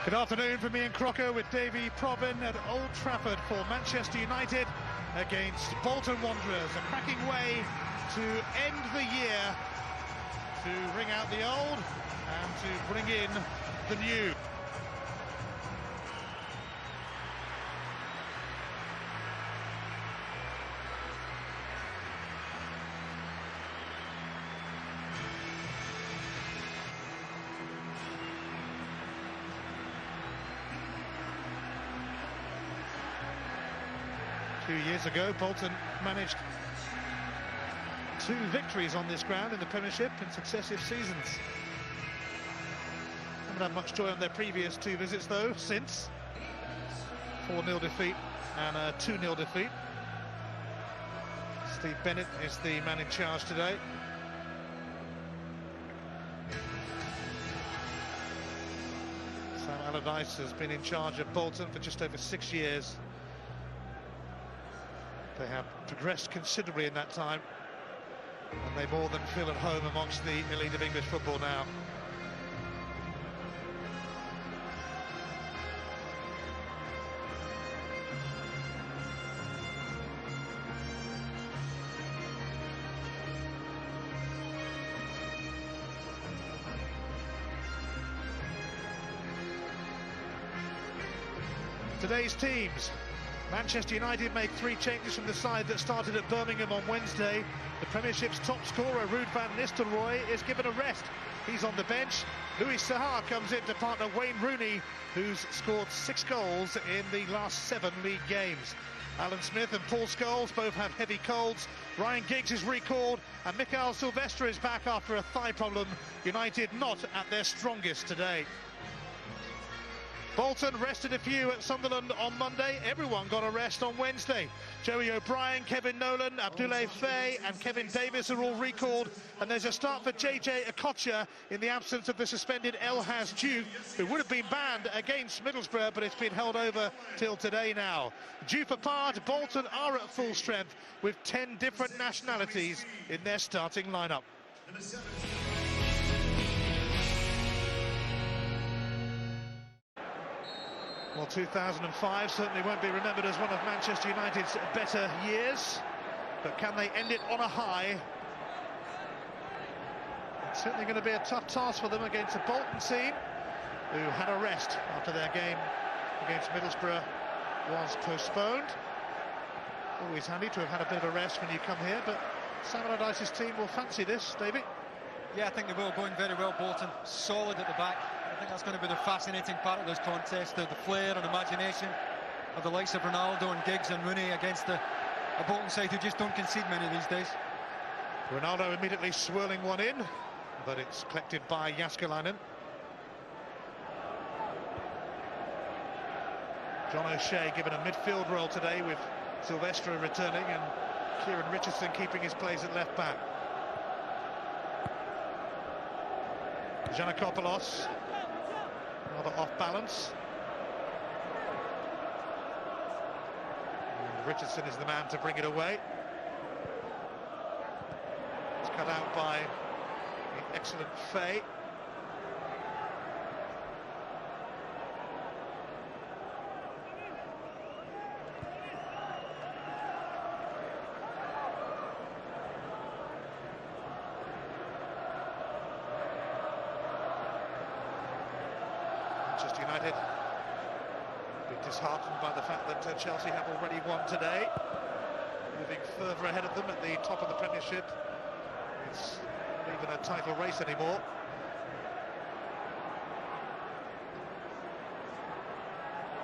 Good afternoon from me and Crocker with Davy Provin at Old Trafford for Manchester United against Bolton Wanderers. A cracking way to end the year, to ring out the old and to bring in the new. Two years ago, Bolton managed 2 victories on this ground in the Premiership in successive seasons. Haven't had much joy on their previous 2 visits, though, since 4-0 defeat and a 2-0 defeat. Steve Bennett is the man in charge today. Sam Allardyce has been in charge of Bolton for just over 6 years. They have progressed considerably in that time, and they more than feel at home amongst the elite of English football now. Today's teams. Manchester United make 3 changes from the side that started at Birmingham on Wednesday. The Premiership's top scorer, Ruud van Nistelrooy, is given a rest. He's on the bench. Louis Saha comes in to partner Wayne Rooney, who's scored 6 goals in the last 7 league games. Alan Smith and Paul Scholes both have heavy colds. Ryan Giggs is recalled, and Mikael Silvestre is back after a thigh problem. United not at their strongest today. Bolton rested a few at Sunderland on Monday. Everyone got a rest on Wednesday. Joey O'Brien, Kevin Nolan, Abdoulaye Faye and Kevin Davis are all recalled. And there's a start for JJ Okocha in the absence of the suspended Elhaz Diouf, who would have been banned against Middlesbrough, but it's been held over till today now. Due for part, Bolton are at full strength with 10 different nationalities in their starting lineup. Well, 2005 certainly won't be remembered as one of Manchester United's better years, but can they end it on a high? It's certainly going to be a tough task for them against a Bolton team who had a rest after their game against Middlesbrough was postponed. Always handy to have had a bit of a rest when you come here, but Sam Allardyce's team will fancy this, David. Yeah, I think they will, going very well, Bolton. Solid at the back. I think that's going to be the fascinating part of this contest, the flair and imagination of the likes of Ronaldo and Giggs and Rooney against a Bolton side who just don't concede many these days. Ronaldo immediately swirling one in, but it's collected by Jääskeläinen. John O'Shea given a midfield role today with Silvestre returning and Kieran Richardson keeping his place at left back. Giannakopoulos, rather off balance. And Richardson is the man to bring it away. It's cut out by the excellent Faye. Manchester United a bit disheartened by the fact that Chelsea have already won today, moving further ahead of them at the top of the Premiership. It's not even a title race anymore.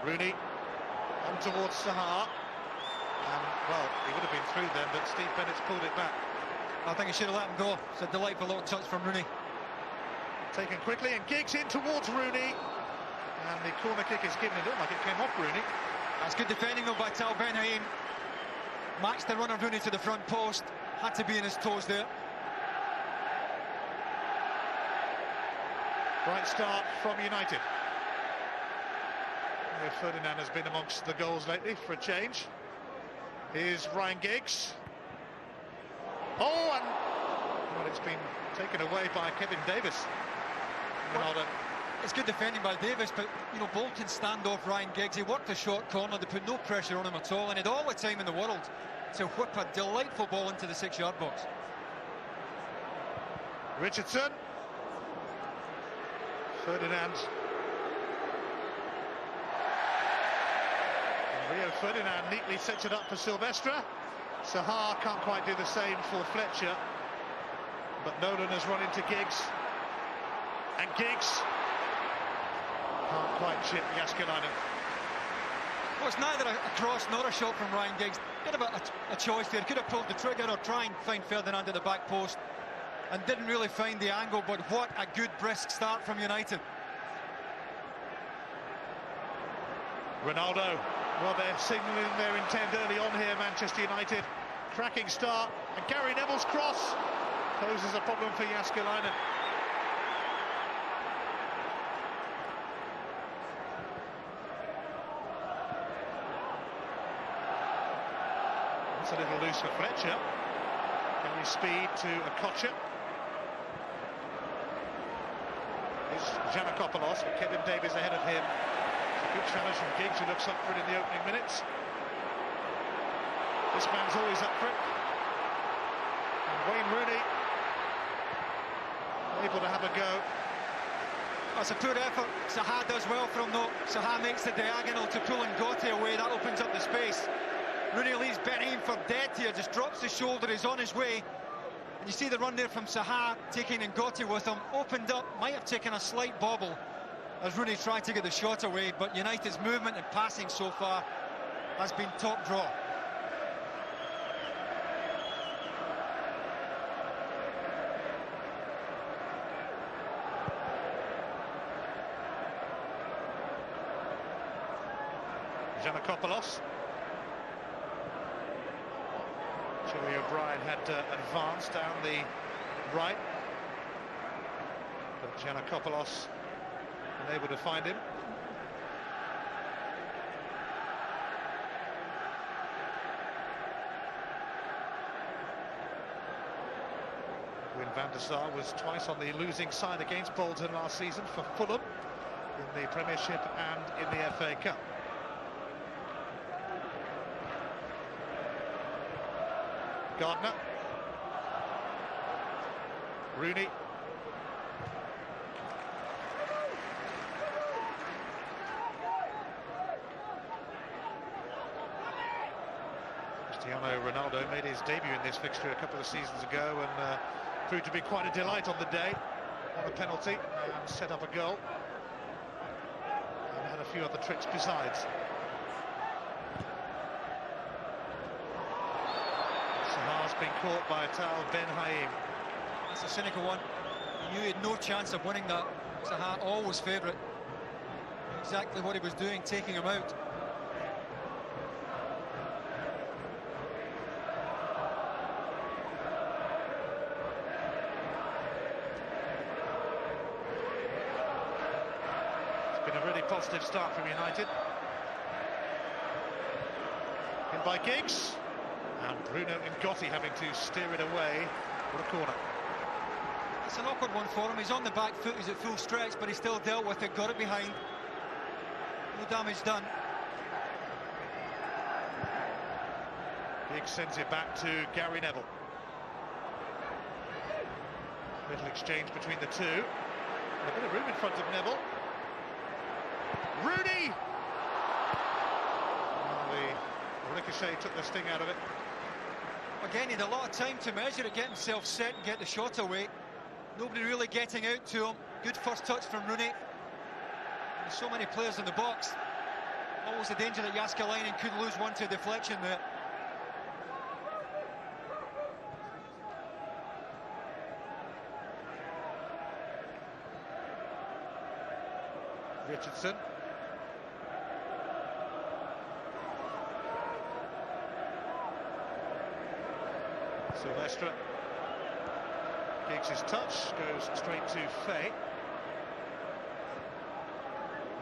Rooney on towards Saha, and well, he would have been through then, but Steve Bennett's pulled it back. I think he should have let him go. It's a delightful little touch from Rooney. Taken quickly, and Giggs in towards Rooney. And the corner kick is given. It looked like it came off Rooney. That's good defending though by Tal Ben-Haim. Matched the run of Rooney to the front post. Had to be in his toes there. Bright start from United. Rio Ferdinand has been amongst the goals lately for a change. Here's Ryan Giggs. Oh, and well, it's been taken away by Kevin Davis. Ronaldo It's good defending by Davis, but, you know, Bolton stand off Ryan Giggs. He worked the short corner, they put no pressure on him at all, and he had all the time in the world to whip a delightful ball into the 6-yard box. Richardson. Ferdinand. And Rio Ferdinand neatly sets it up for Silvestre. Saha can't quite do the same for Fletcher. But Nolan has run into Giggs. And Giggs can't quite chip Jääskeläinen. Well, it's neither a cross nor a shot from Ryan Giggs. Bit of a choice there. Could have pulled the trigger or try and find Ferdinand at the back post, and didn't really find the angle. But what a good brisk start from United. Ronaldo. Well, they're signalling their intent early on here, Manchester United. Cracking start, and Gary Neville's cross poses a problem for Jääskeläinen. It's a little loose for Fletcher. Gary speed to Okocha. It's Giannakopoulos, but Kevin Davies ahead of him. It's a good challenge from Giggs, who looks up for it in the opening minutes. This man's always up for it. And Wayne Rooney able to have a go. That's a poor effort. Saha does well from though. Saha makes the diagonal to pull Ngotti away. That opens up the space. Rooney leaves Benaim for dead here, just drops the shoulder, he's on his way. And you see the run there from Saha, taking Ngotti with him. Opened up, might have taken a slight bobble as Rooney tried to get the shot away, but United's movement and passing so far has been top draw. Giannakopoulos. Joey O'Brien had advanced down the right, but Giannakopoulos unable to find him. Wim van der Sar was twice on the losing side against Bolton last season for Fulham in the Premiership and in the FA Cup. Gardner. Rooney. Cristiano Ronaldo made his debut in this fixture a couple of seasons ago and proved to be quite a delight on the day. On a penalty and set up a goal. And had a few other tricks besides. Saha's been caught by Tal Ben Haim. That's a cynical one. He knew he had no chance of winning that. Saha always favourite. Exactly what he was doing, taking him out. It's been a really positive start from United. In by Giggs. And Bruno Ngotti having to steer it away. What a corner. It's an awkward one for him. He's on the back foot, he's at full stretch, but he still dealt with it, got it behind. No damage done. Giggs sends it back to Gary Neville. Little exchange between the two. And a bit of room in front of Neville. Rooney! Well, the ricochet took the sting out of it. Again, he had a lot of time to measure it, get himself set and get the shot away. Nobody really getting out to him. Good first touch from Rooney. There's so many players in the box. Always a danger that Jääskeläinen could lose one to deflection there. Richardson. Silvestre. Giggs' touch goes straight to Fay.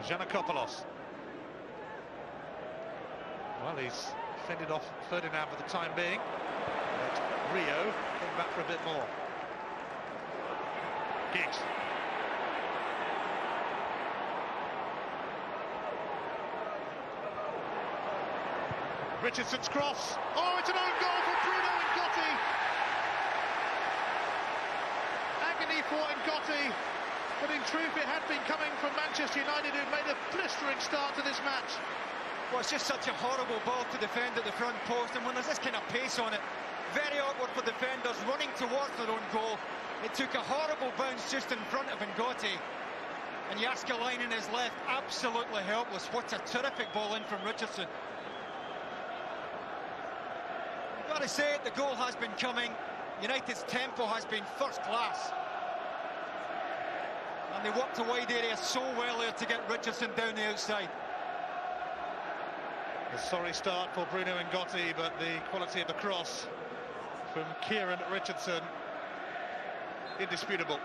Giannakopoulos. Well, he's fended off Ferdinand for the time being. But Rio came back for a bit more. Giggs. Richardson's cross. Oh, it's an own goal for Bruno Ngotti. Agony for Ngotti, but in truth it had been coming from Manchester United, who made a blistering start to this match. Well, it's just such a horrible ball to defend at the front post, and when there's this kind of pace on it, very awkward for defenders running towards their own goal. It took a horrible bounce just in front of Ngotti, and Jääskeläinen is left absolutely helpless. What a terrific ball in from Richardson. I've got to say it, the goal has been coming. United's tempo has been first class, and they worked a wide area so well there to get Richardson down the outside. A sorry start for Bruno Ngotti, but the quality of the cross from Kieran Richardson, indisputable.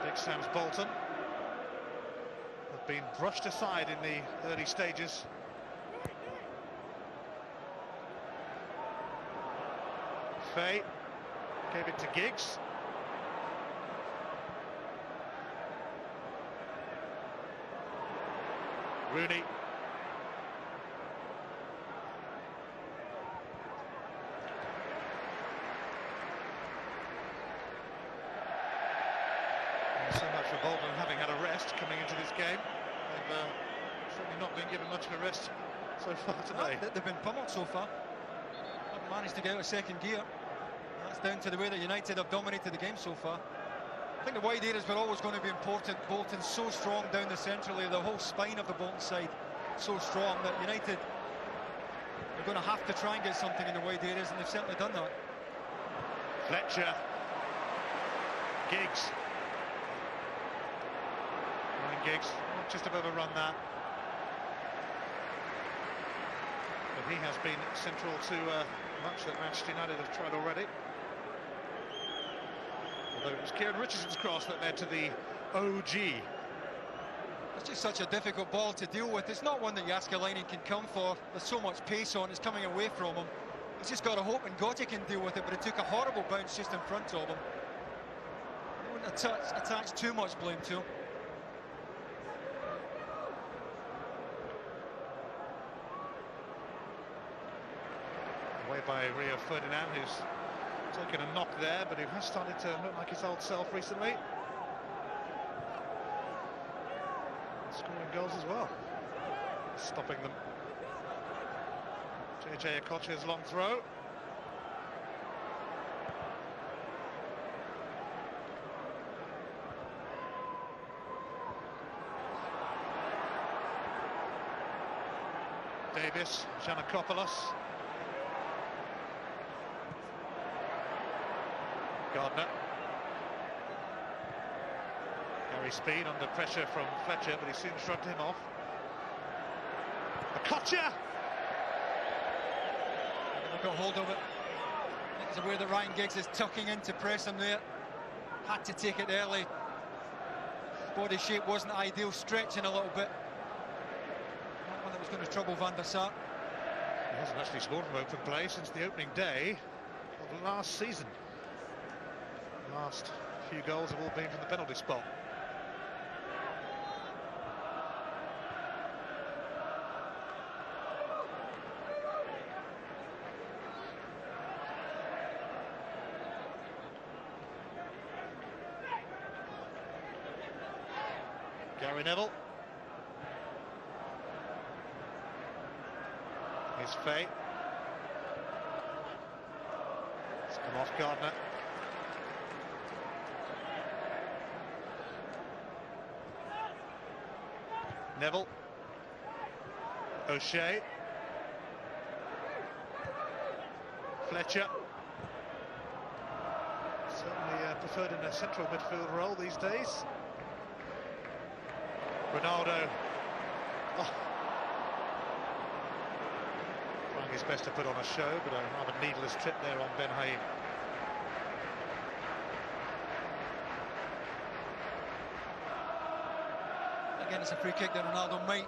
Big Sam's Bolton have been brushed aside in the early stages. Faye gave it to Giggs. Rooney. So much for Bolton having had a rest coming into this game. They've certainly not been given much of a rest so far today. They've been pummeled so far. Haven't managed to get out of second gear. That's down to the way that United have dominated the game so far. I think the wide areas were always going to be important. Bolton's so strong down the central area, the whole spine of the Bolton side so strong that United are going to have to try and get something in the wide areas, and they've certainly done that. Fletcher. Giggs. Ryan Giggs, just above a run that. But he has been central to much that Manchester United have tried already. Although it was Kieran Richardson's cross that led to the OG. It's just such a difficult ball to deal with. It's not one that Jääskeläinen can come for. There's so much pace on, it's coming away from him. He's just got to hope Ngotti can deal with it, but it took a horrible bounce just in front of him. I wouldn't attach too much blame to him. Away by Rio Ferdinand, who's taken a knock there, but who has started to look like his old self recently. Scoring goals as well. Stopping them. JJ Okocha's long throw. Davis, Giannakopoulos. Gardner. Gary Speed under pressure from Fletcher, but he soon shrugged him off. Okocha! They've got hold of it. It's aware that Ryan Giggs is tucking in to press him there. Had to take it early. Body shape wasn't ideal, stretching a little bit. Not one that was going to trouble Van der Sar. He hasn't actually scored from open play since the opening day of last season. The last few goals have all been from the penalty spot. Gary Neville. Here's Faye. It's come off Gardner. Neville. O'Shea. Fletcher. Certainly preferred in a central midfield role these days. Ronaldo. Oh. Trying his best to put on a show, but a rather needless trip there on Ben Haim. Again, it's a free kick that Ronaldo might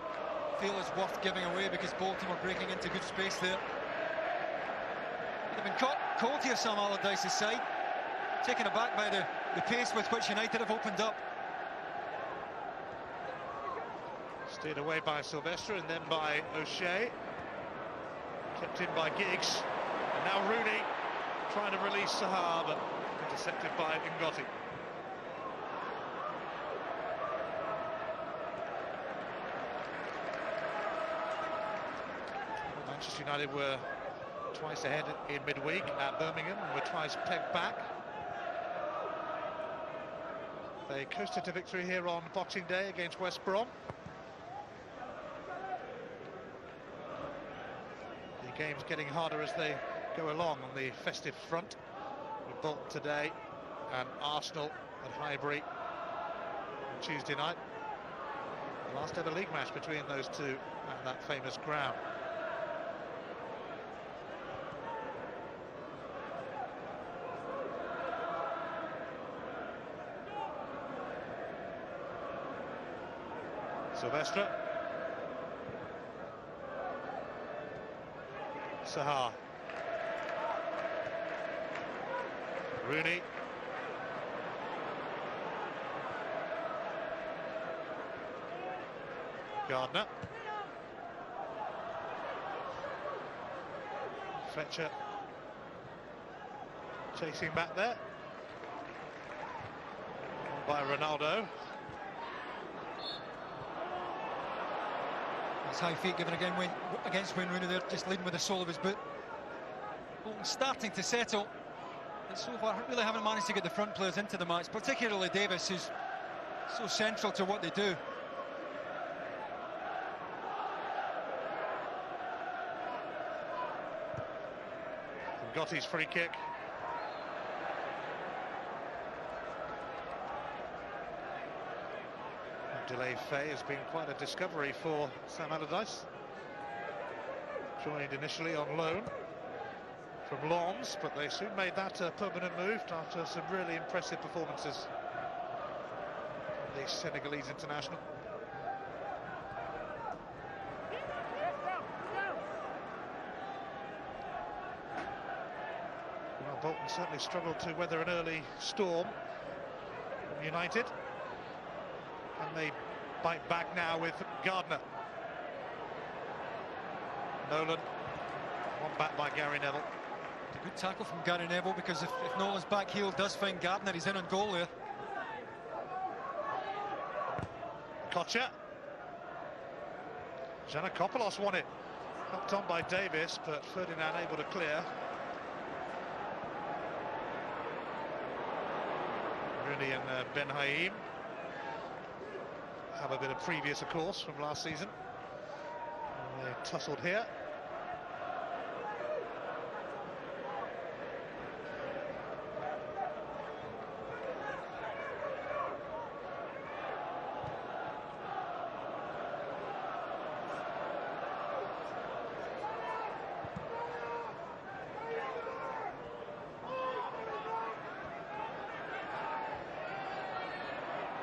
feel is worth giving away because Bolton were breaking into good space there. They've been caught cold here, Sam Allardyce's side. Taken aback by the pace with which United have opened up. Steered away by Sylvester and then by O'Shea. Kept in by Giggs. And now Rooney trying to release Saha, but intercepted by Ngotti. Manchester United were twice ahead in midweek at Birmingham and were twice pegged back. They coasted to victory here on Boxing Day against West Brom. The game's getting harder as they go along on the festive front, with Bolton today and Arsenal at Highbury on Tuesday night. The last ever league match between those two at that famous ground. Sylvester. Saha. Rooney. Gardner. Fletcher chasing back there. By Ronaldo. His high feet given again against Wayne Rooney there, just leading with the sole of his boot. Bolton starting to settle, and so far really haven't managed to get the front players into the match, particularly Davis, who's so central to what they do. Ngotti's free kick. Delay Faye has been quite a discovery for Sam Allardyce. Joined initially on loan from Lens, but they soon made that a permanent move after some really impressive performances from the Senegalese international. Well, Bolton certainly struggled to weather an early storm from United. And they bite back now with Gardner. Nolan, one back by Gary Neville. A good tackle from Gary Neville, because if Nolan's back heel does find Gardner, he's in on goal there. Kocha. Giannakopoulos won it. Helped on by Davis, but Ferdinand able to clear. Rooney and Ben Haim have a bit of previous, of course, from last season. And they tussled here.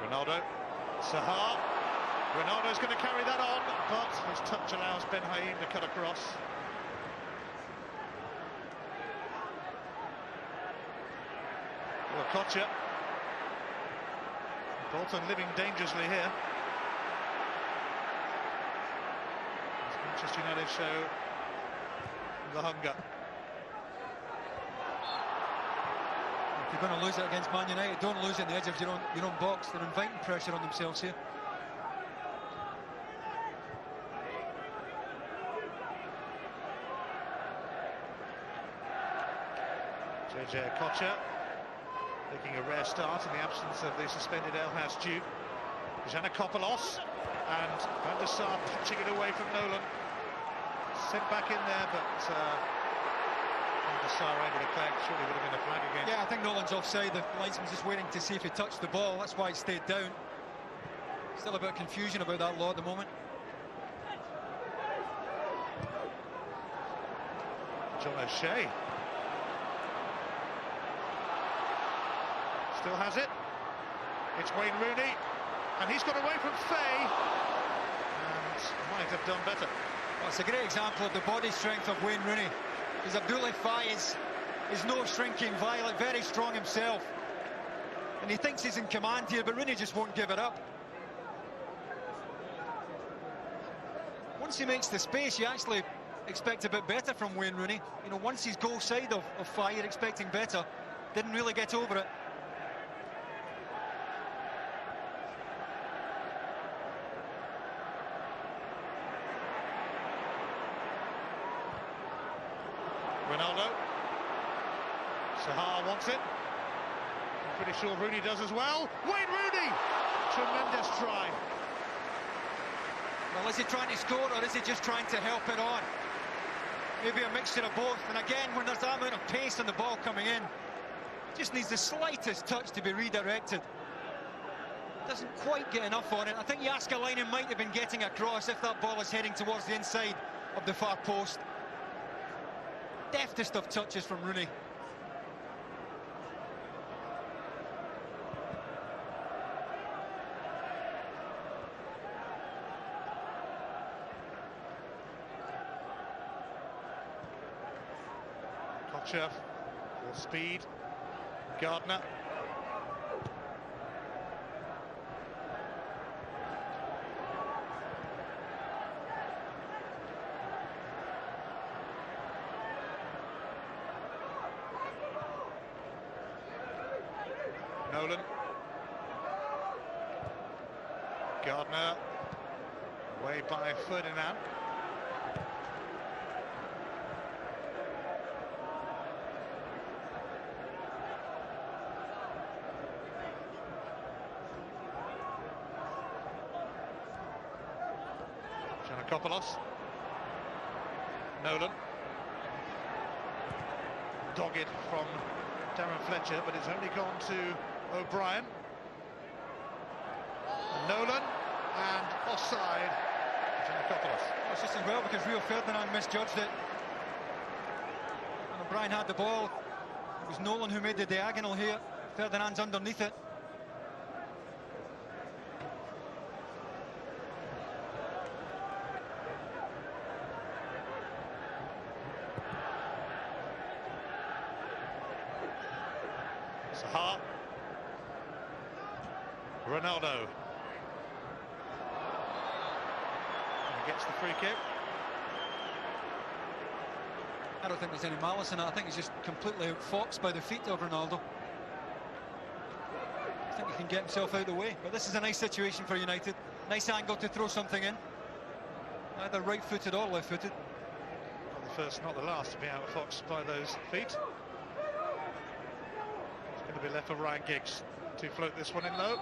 Ronaldo. Saha. Ronaldo's going to carry that on, but his touch allows Ben Haim to cut across. Well, Kocha. Bolton living dangerously here. Manchester United show the hunger. If you're going to lose it against Man United, don't lose it at the edge of your own box. They're inviting pressure on themselves here. JJ Kocha taking a rare start in the absence of the suspended El Hadji. Giannakopoulos and Van der Sar punching it away from Nolan. Sent back in there, but Van der Sar able to collect. Surely would have been a flag again. Yeah, I think Nolan's offside. The linesman's just waiting to see if he touched the ball. That's why it stayed down. Still a bit of confusion about that law at the moment. John O'Shea still has it. It's Wayne Rooney, and he's got away from Faye, and might have done better. Well, it's a great example of the body strength of Wayne Rooney. Because Abdoulaye Faye is no shrinking violet, very strong himself, and he thinks he's in command here, but Rooney just won't give it up. once he makes the space, you actually expect a bit better from Wayne Rooney. You know, once he's goal side of fire, you're expecting better. Didn't really get over it. Ronaldo. Saha wants it. I'm pretty sure Rooney does as well. Wayne Rooney! Tremendous try. Well, is he trying to score, or is he just trying to help it on? Maybe a mixture of both. And again, when there's that amount of pace on the ball coming in, just needs the slightest touch to be redirected. Doesn't quite get enough on it. I think Jääskeläinen might have been getting across if that ball is heading towards the inside of the far post. Deftest of touches from Rooney. Kocher, full speed. Gardner. Nolan. Gardner. Away by Ferdinand. Giannakopoulos. Nolan. Dogged from Darren Fletcher, but it's only gone to O'Brien. Nolan, and offside. Giannakopoulos. Well, it's just as well because Rio Ferdinand misjudged it. And O'Brien had the ball. It was Nolan who made the diagonal here. Ferdinand's underneath it. Saha. Ronaldo. And he gets the free kick. I don't think there's any malice in it. I think he's just completely outfoxed by the feet of Ronaldo. I think he can get himself out of the way. But this is a nice situation for United. Nice angle to throw something in. Either right-footed or left-footed. Not the first, not the last to be outfoxed by those feet. Going to be left for Ryan Giggs to float this one in low.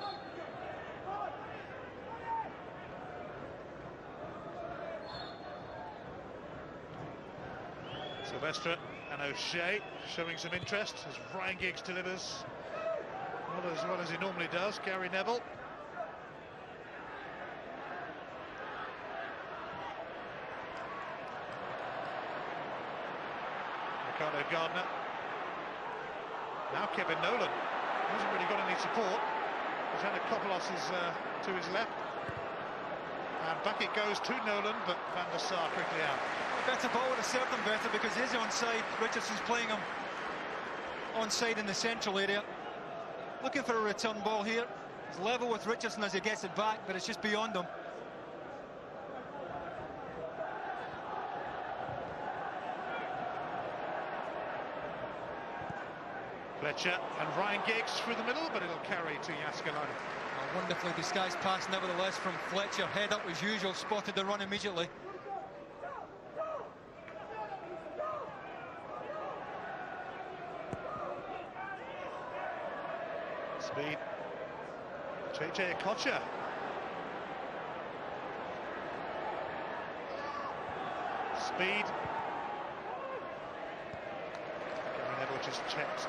Sylvester and O'Shea showing some interest as Ryan Giggs delivers not as well as he normally does. Gary Neville. Ricardo Gardner. Now Kevin Nolan hasn't really got any support. Giannakopoulos is to his left. And back it goes to Nolan, but Van der Sar quickly out. Better ball would have served him better because he's onside. Richardson's playing him onside in the central area. Looking for a return ball here. He's level with Richardson as he gets it back, but it's just beyond him. Fletcher and Ryan Giggs through the middle, but it'll carry to Jääskeläinen. A wonderfully disguised pass nevertheless from Fletcher. Head up as usual, spotted the run immediately. Speed. JJ Kocher. Speed. Gary Neville just checked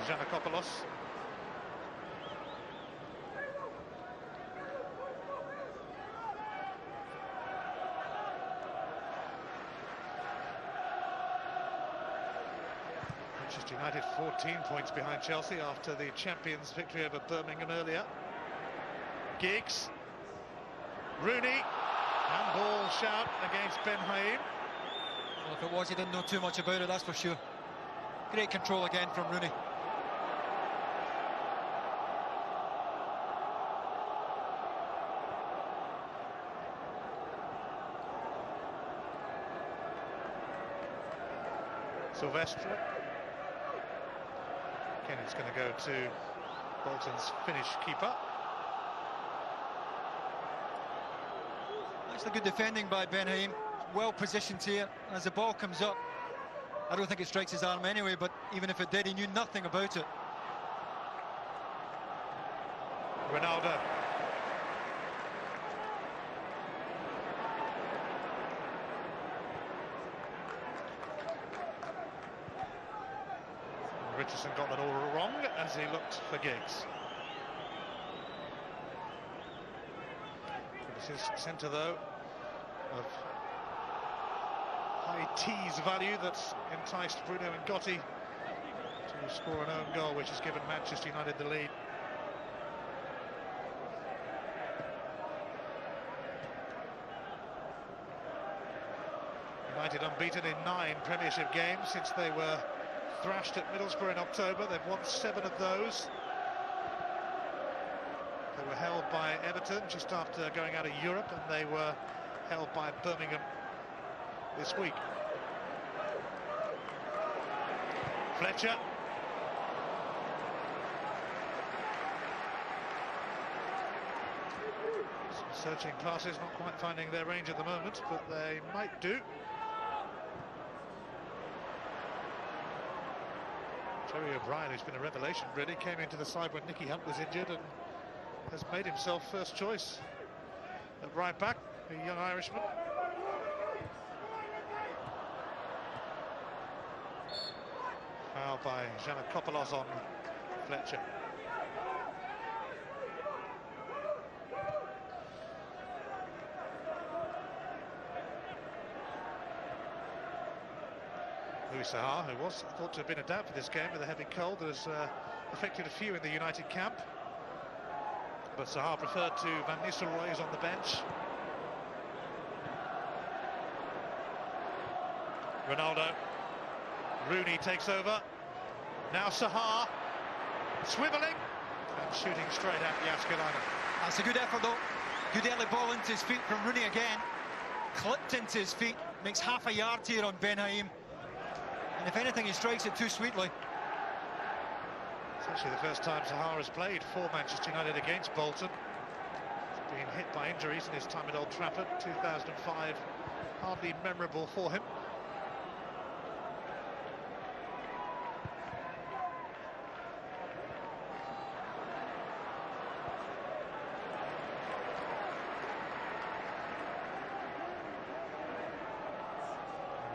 Giannakopoulos. Manchester United 14 points behind Chelsea after the champions' victory over Birmingham earlier. Giggs. Rooney. Handball shout against Ben Haim. Well, if it was, he didn't know too much about it, that's for sure. Great control again from Rooney. Silvestre. Again, it's going to go to Bolton's Finnish keeper. Actually good defending by Ben Haim. Well positioned here. As the ball comes up, I don't think it strikes his arm anyway, but even if it did, he knew nothing about it. Ronaldo. Richardson got that all wrong as he looked for Giggs. This is centre though of high tease value that's enticed Bruno and Gotti to score an own goal, which has given Manchester United the lead. United unbeaten in 9 Premiership games since they were thrashed at Middlesbrough in October. They've won 7 of those. They were held by Everton just after going out of Europe, and they were held by Birmingham this week. Fletcher. Some searching passes, not quite finding their range at the moment, but they might do. Terry O'Brien, who's been a revelation really, came into the side when Nicky Hunt was injured and has made himself first choice at right back, the young Irishman. Foul by Giannakopoulos on Fletcher. Louis Saha, who was thought to have been a doubt for this game with a heavy cold, has affected a few in the United camp. But Saha preferred to Van Nistelrooy, who's on the bench. Ronaldo. Rooney takes over. Now Saha. Swiveling. And shooting straight at Yaskalainen. That's a good effort though. Good early ball into his feet from Rooney again. Clipped into his feet. Makes half a yard here on Ben Haim. And if anything, he strikes it too sweetly. It's actually the first time Saha has played for Manchester United against Bolton. He's been hit by injuries in his time at Old Trafford. 2005, hardly memorable for him.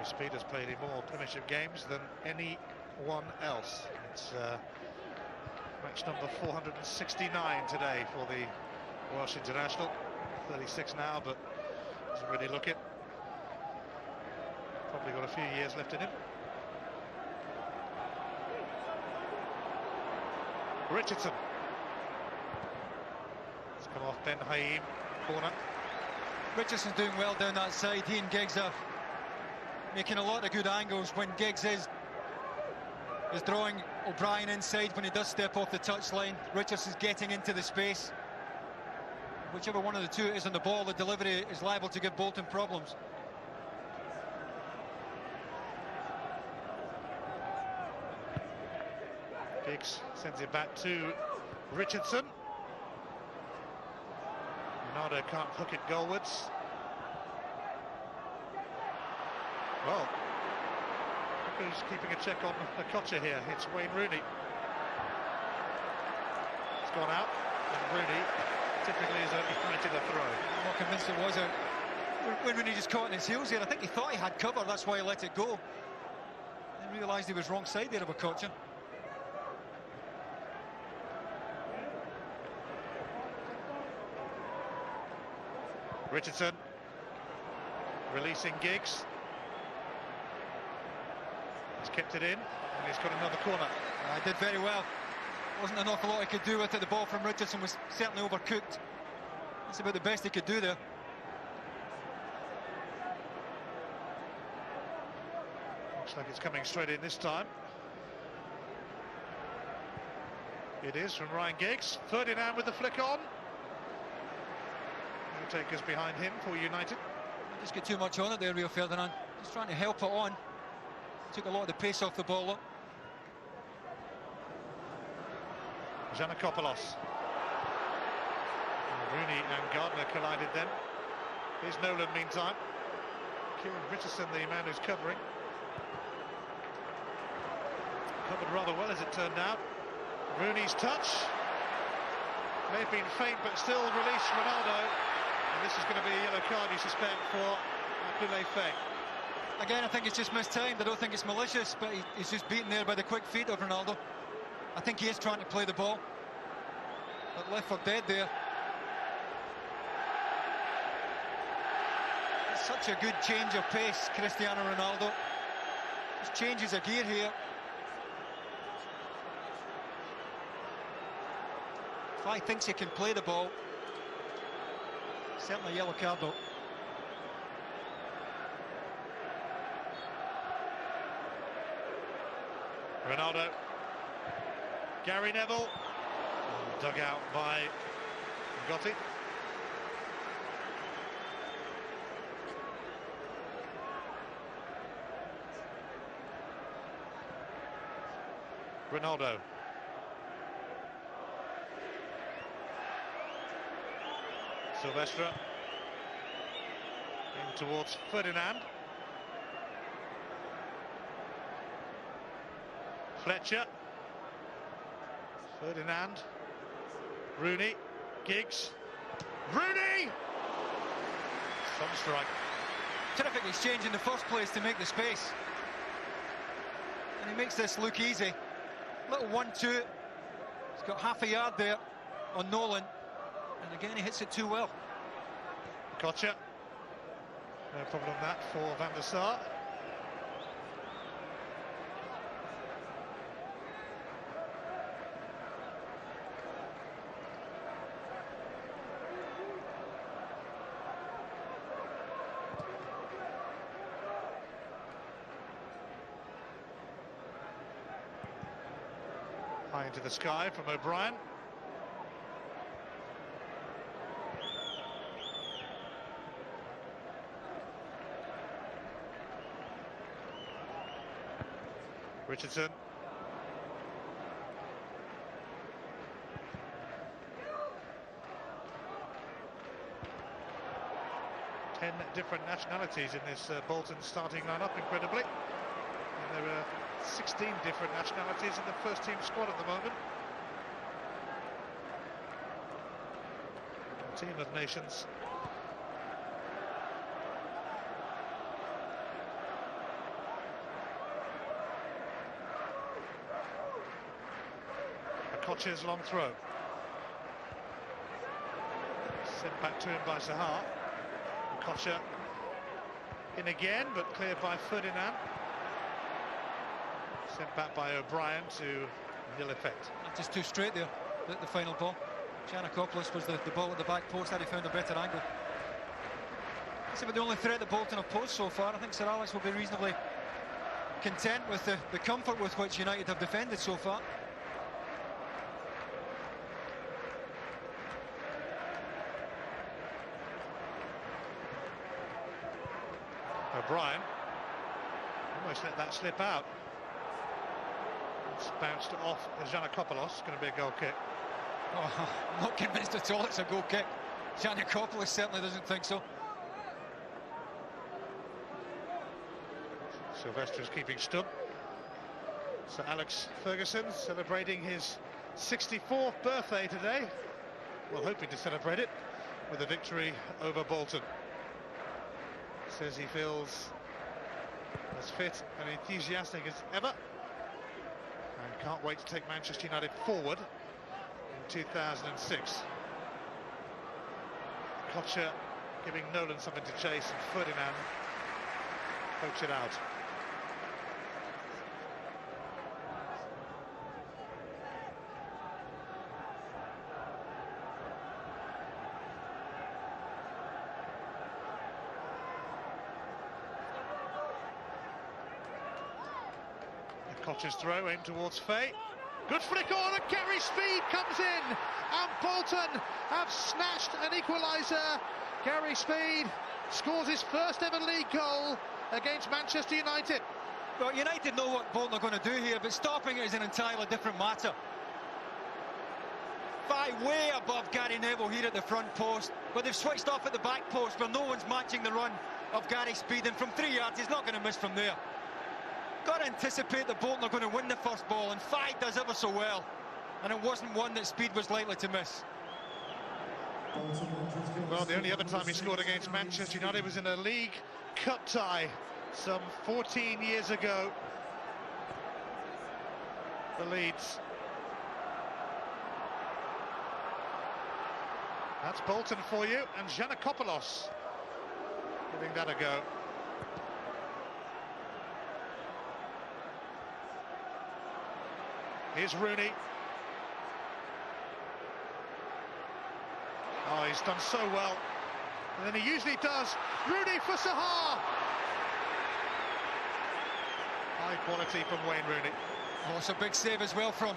Speed has played in more Premiership games than anyone else. It's match number 469 today for the Welsh international. 36 now, but doesn't really look it. Probably got a few years left in him. Richardson. It's come off Ben Haim, corner. Richardson's doing well down that side. He and Giggs are making a lot of good angles when Giggs is drawing O'Brien inside when he does step off the touchline. Richardson's getting into the space. Whichever one of the two is on the ball, the delivery is liable to give Bolton problems. Giggs sends it back to Richardson. Ronaldo can't hook it goalwards. Well, who's keeping a check on the Kocha here? It's Wayne Rooney. It's gone out, and Rooney typically is only permitted a throw. I'm not convinced it was out. Wayne Rooney just caught in his heels here. I think he thought he had cover, that's why he let it go. Then realised he was wrong side there of a Kocha. Richardson releasing Giggs. He's kept it in, and he's got another corner. Did very well. Wasn't an awful lot he could do with it. The ball from Richardson was certainly overcooked. That's about the best he could do there. Looks like it's coming straight in this time. It is from Ryan Giggs. Ferdinand with the flick on. Takers behind him for United. Just get too much on it there, Rio Ferdinand. Just trying to help it on. Took a lot of the pace off the ball, look. Giannakopoulos. Rooney and Gardner collided then. Here's Nolan meantime. Kieran Richardson, the man who's covering. Covered rather well as it turned out. Rooney's touch. May have been faint but still released Ronaldo. And this is going to be a yellow card, you suspect, for Abdoulaye Faye. Again, I think it's just mistimed. I don't think it's malicious, but he's just beaten there by the quick feet of Ronaldo. I think he is trying to play the ball. But left for dead there. It's such a good change of pace, Cristiano Ronaldo. Just changes a gear here. If he thinks he can play the ball, certainly a yellow card though. Ronaldo. Gary Neville. Dug out by Gotti. Ronaldo. Silvestre. In towards Ferdinand. Fletcher. Ferdinand. Rooney. Giggs. Rooney! Some strike. Terrific exchange in the first place to make the space. And he makes this look easy. Little 1-2. He's got half a yard there on Nolan. And again, he hits it too well. Kocha. No problem with that for Van der Sar. High into the sky from O'Brien. Richardson. Ten different nationalities in this Bolton starting lineup, incredibly. And there are 16 different nationalities in the first team squad at the moment. Team of Nations. Kocha's long throw. Sent back to him by Saha. Kocha in again, but cleared by Ferdinand. Sent back by O'Brien to nil effect. Just too straight there, the final ball. Giannakopoulos was the ball at the back post. Had he found a better angle. That's about the only threat that Bolton have posed so far. I think Sir Alex will be reasonably content with the comfort with which United have defended so far. O'Brien almost let that slip out. It's bounced off Giannakopoulos. Going to be a goal kick. Oh, I'm not convinced at all it's a goal kick. Giannakopoulos certainly doesn't think so. Silvestre is keeping stum. Sir Alex Ferguson celebrating his 64th birthday today. Well, hoping to celebrate it with a victory over Bolton. Says he feels as fit and enthusiastic as ever and can't wait to take Manchester United forward in 2006. Kocha giving Nolan something to chase and Ferdinand poach it out. Kocha's throw aimed towards Faye. Good flick on and Gary Speed comes in and Bolton have snatched an equaliser. Gary Speed scores his first ever league goal against Manchester United. Well, United know what Bolton are going to do here, but stopping it is an entirely different matter. Way above Gary Neville here at the front post, but they've switched off at the back post where no one's matching the run of Gary's speed, and from 3 yards he's not going to miss from there. Got to anticipate that Bolton are going to win the first ball, and Faye does ever so well, and it wasn't one that speed was likely to miss. Well, the only other time he scored against Manchester United was in a League Cup tie some 14 years ago for Leeds. That's Bolton for you, and Giannakopoulos giving that a go. Here's Rooney. Oh, he's done so well. And then he usually does. Rooney for Saha. High quality from Wayne Rooney. Oh, it's a big save as well from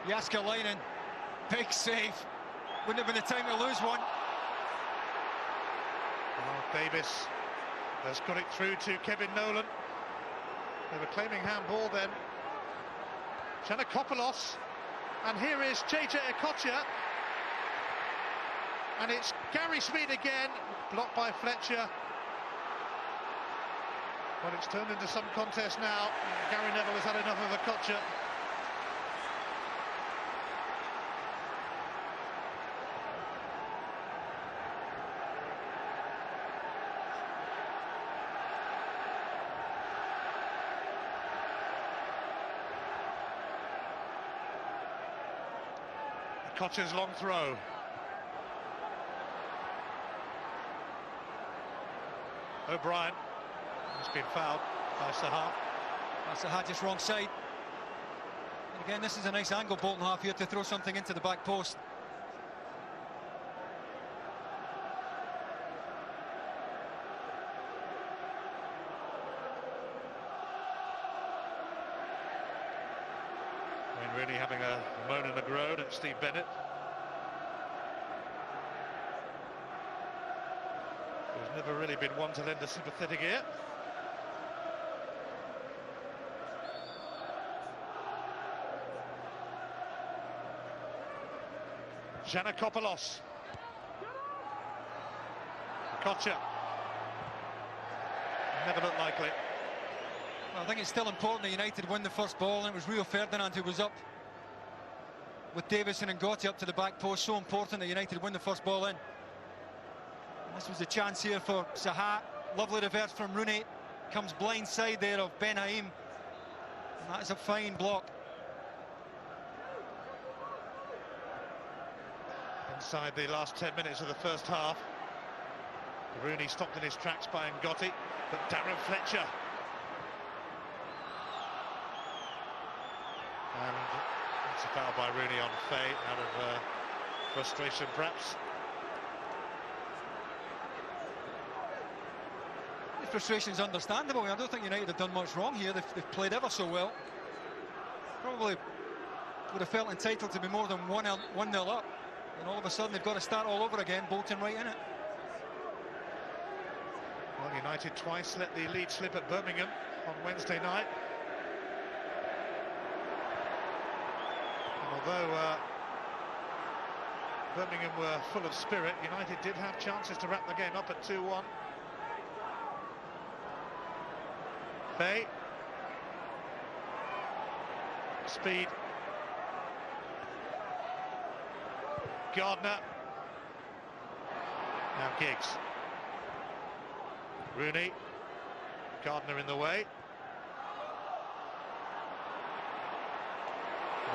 Jääskeläinen. Big save. Wouldn't have been the time to lose one. Oh, Davis has got it through to Kevin Nolan. They were claiming handball then. Giannakopoulos, and here is JJ Okocha, and it's Gary Speed again, blocked by Fletcher. Well, it's turned into some contest now. Gary Neville has had enough of Okocha. Okocha's long throw. O'Brien has been fouled by Saha. Saha just wrong side. And again, this is a nice angle Bolton have here to throw something into the back post. Really having a moan and a groan at Steve Bennett, who's never really been one to lend a sympathetic ear. Giannakopoulos. Okocha. Never looked likely. Well, I think it's still important that United win the first ball, and it was Rio Ferdinand who was up with Davison and Gotti up to the back post. So important that United win the first ball in. And this was a chance here for Saha. Lovely reverse from Rooney. Comes blind side there of Ben Haim. And that is a fine block. Inside the last 10 minutes of the first half. Rooney stopped in his tracks by Ngotti, but Darren Fletcher. And it's a foul by Rooney on Faye out of frustration, perhaps. The frustration's understandable. I don't think United have done much wrong here. They've played ever so well. Probably would have felt entitled to be more than 1-0 up. And all of a sudden they've got to start all over again. Bolton right in it. Well, United twice let the lead slip at Birmingham on Wednesday night. Although Birmingham were full of spirit, United did have chances to wrap the game up at 2-1. Faye. Speed. Gardner. Now Giggs. Rooney. Gardner in the way.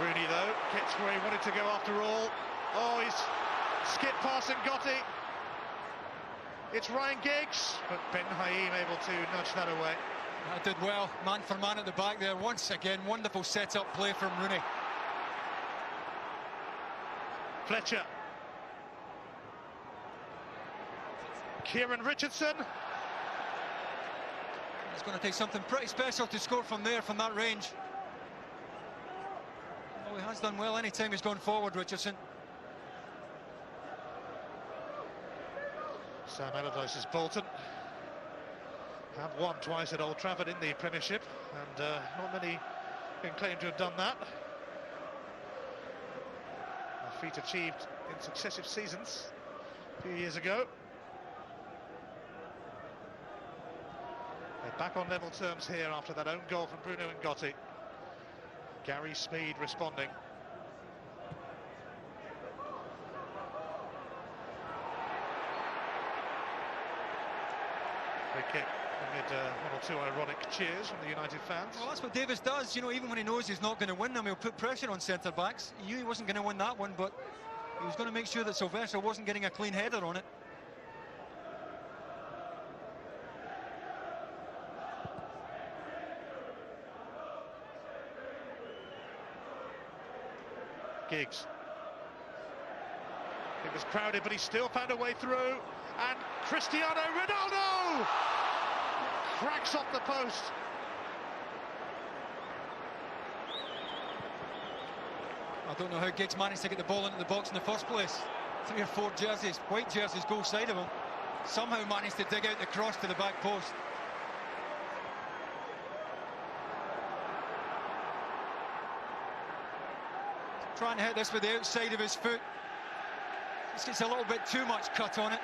Rooney, though, gets where he wanted to go after all. Oh, he's skipped past Ngotti. It's Ryan Giggs, but Ben Haim able to nudge that away. That did well, man for man at the back there. Once again, wonderful set-up play from Rooney. Fletcher. Kieran Richardson. It's going to take something pretty special to score from there, from that range. He has done well any time he's gone forward, Richardson. Sam Allardyce's Bolton Have won twice at Old Trafford in the Premiership, and not many can claim to have done that. A feat achieved in successive seasons a few years ago. They're back on level terms here after that own goal from Bruno Ngotti. Gary Speed responding. Free kick amid one or two ironic cheers from the United fans. Well, that's what Davis does, you know, even when he knows he's not going to win them, he'll put pressure on centre-backs. He knew he wasn't going to win that one, but he was going to make sure that Sylvester wasn't getting a clean header on it. Giggs. It was crowded, but he still found a way through. And Cristiano Ronaldo cracks off the post. I don't know how Giggs managed to get the ball into the box in the first place. 3 or 4 jerseys, white jerseys, go side of him. Somehow managed to dig out the cross to the back post. Trying to hit this with the outside of his foot. This gets a little bit too much cut on it.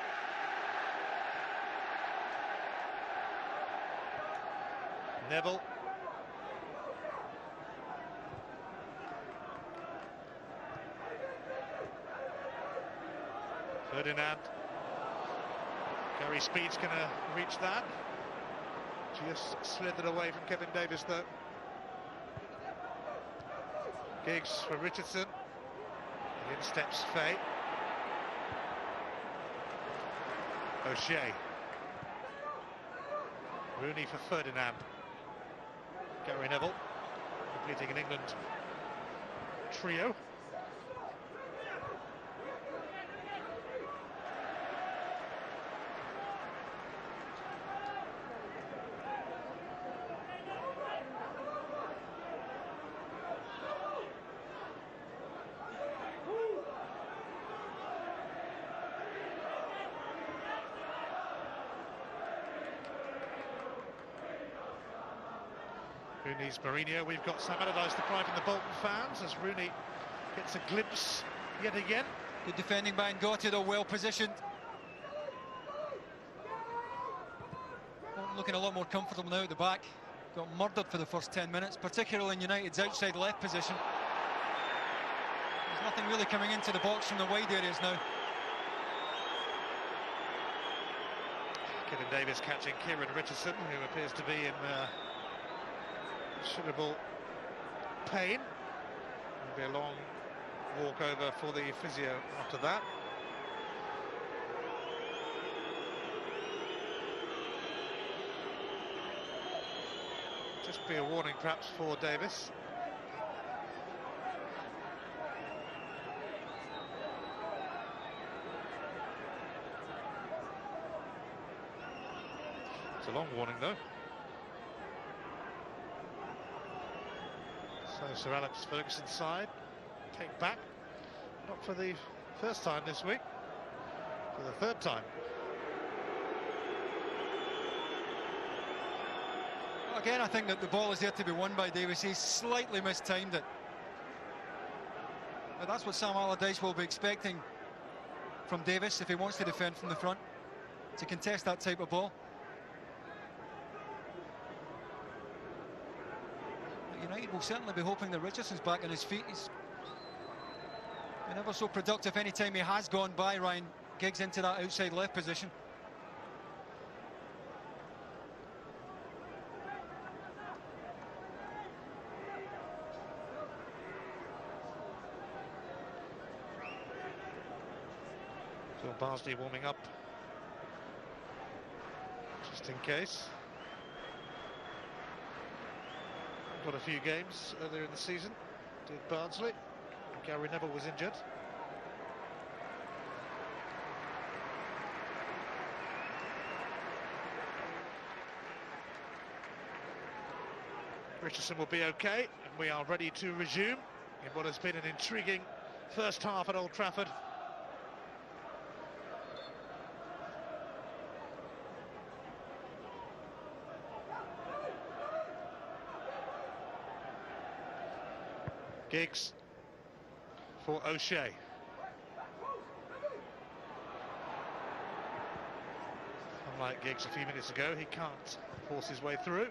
Neville. Ferdinand. Gary Speed's going to reach that. Just slithered away from Kevin Davis, though. Giggs for Richardson. In steps Fay. O'Shea. Rooney for Ferdinand. Gary Neville completing an England trio. Who needs Mourinho? We've got Sam Allardyce to cry from the Bolton fans as Rooney gets a glimpse yet again. Good defending by Ngotti, though, well positioned. Bolton looking a lot more comfortable now at the back. Got murdered for the first 10 minutes, particularly in United's outside left position. There's nothing really coming into the box from the wide areas now. Kevin Davis catching Kieran Richardson, who appears to be in considerable pain. It'll be a long walk over for the physio after that. Just be a warning perhaps for Davis. It's a long warning though. So Sir Alex Ferguson's side take back, not for the first time this week, for the third time. Again, I think that the ball is there to be won by Davis. He's slightly mistimed it. But that's what Sam Allardyce will be expecting from Davis if he wants to defend from the front, to contest that type of ball. United will certainly be hoping that Richardson's back on his feet. He's been ever so productive any time he has gone by Ryan Giggs into that outside left position. So Barnsley warming up just in case. Got a few games earlier in the season, did Barnsley. Gary Neville was injured. Richardson will be okay, and we are ready to resume in what has been an intriguing first half at Old Trafford. Giggs for O'Shea. Unlike Giggs a few minutes ago, he can't force his way through.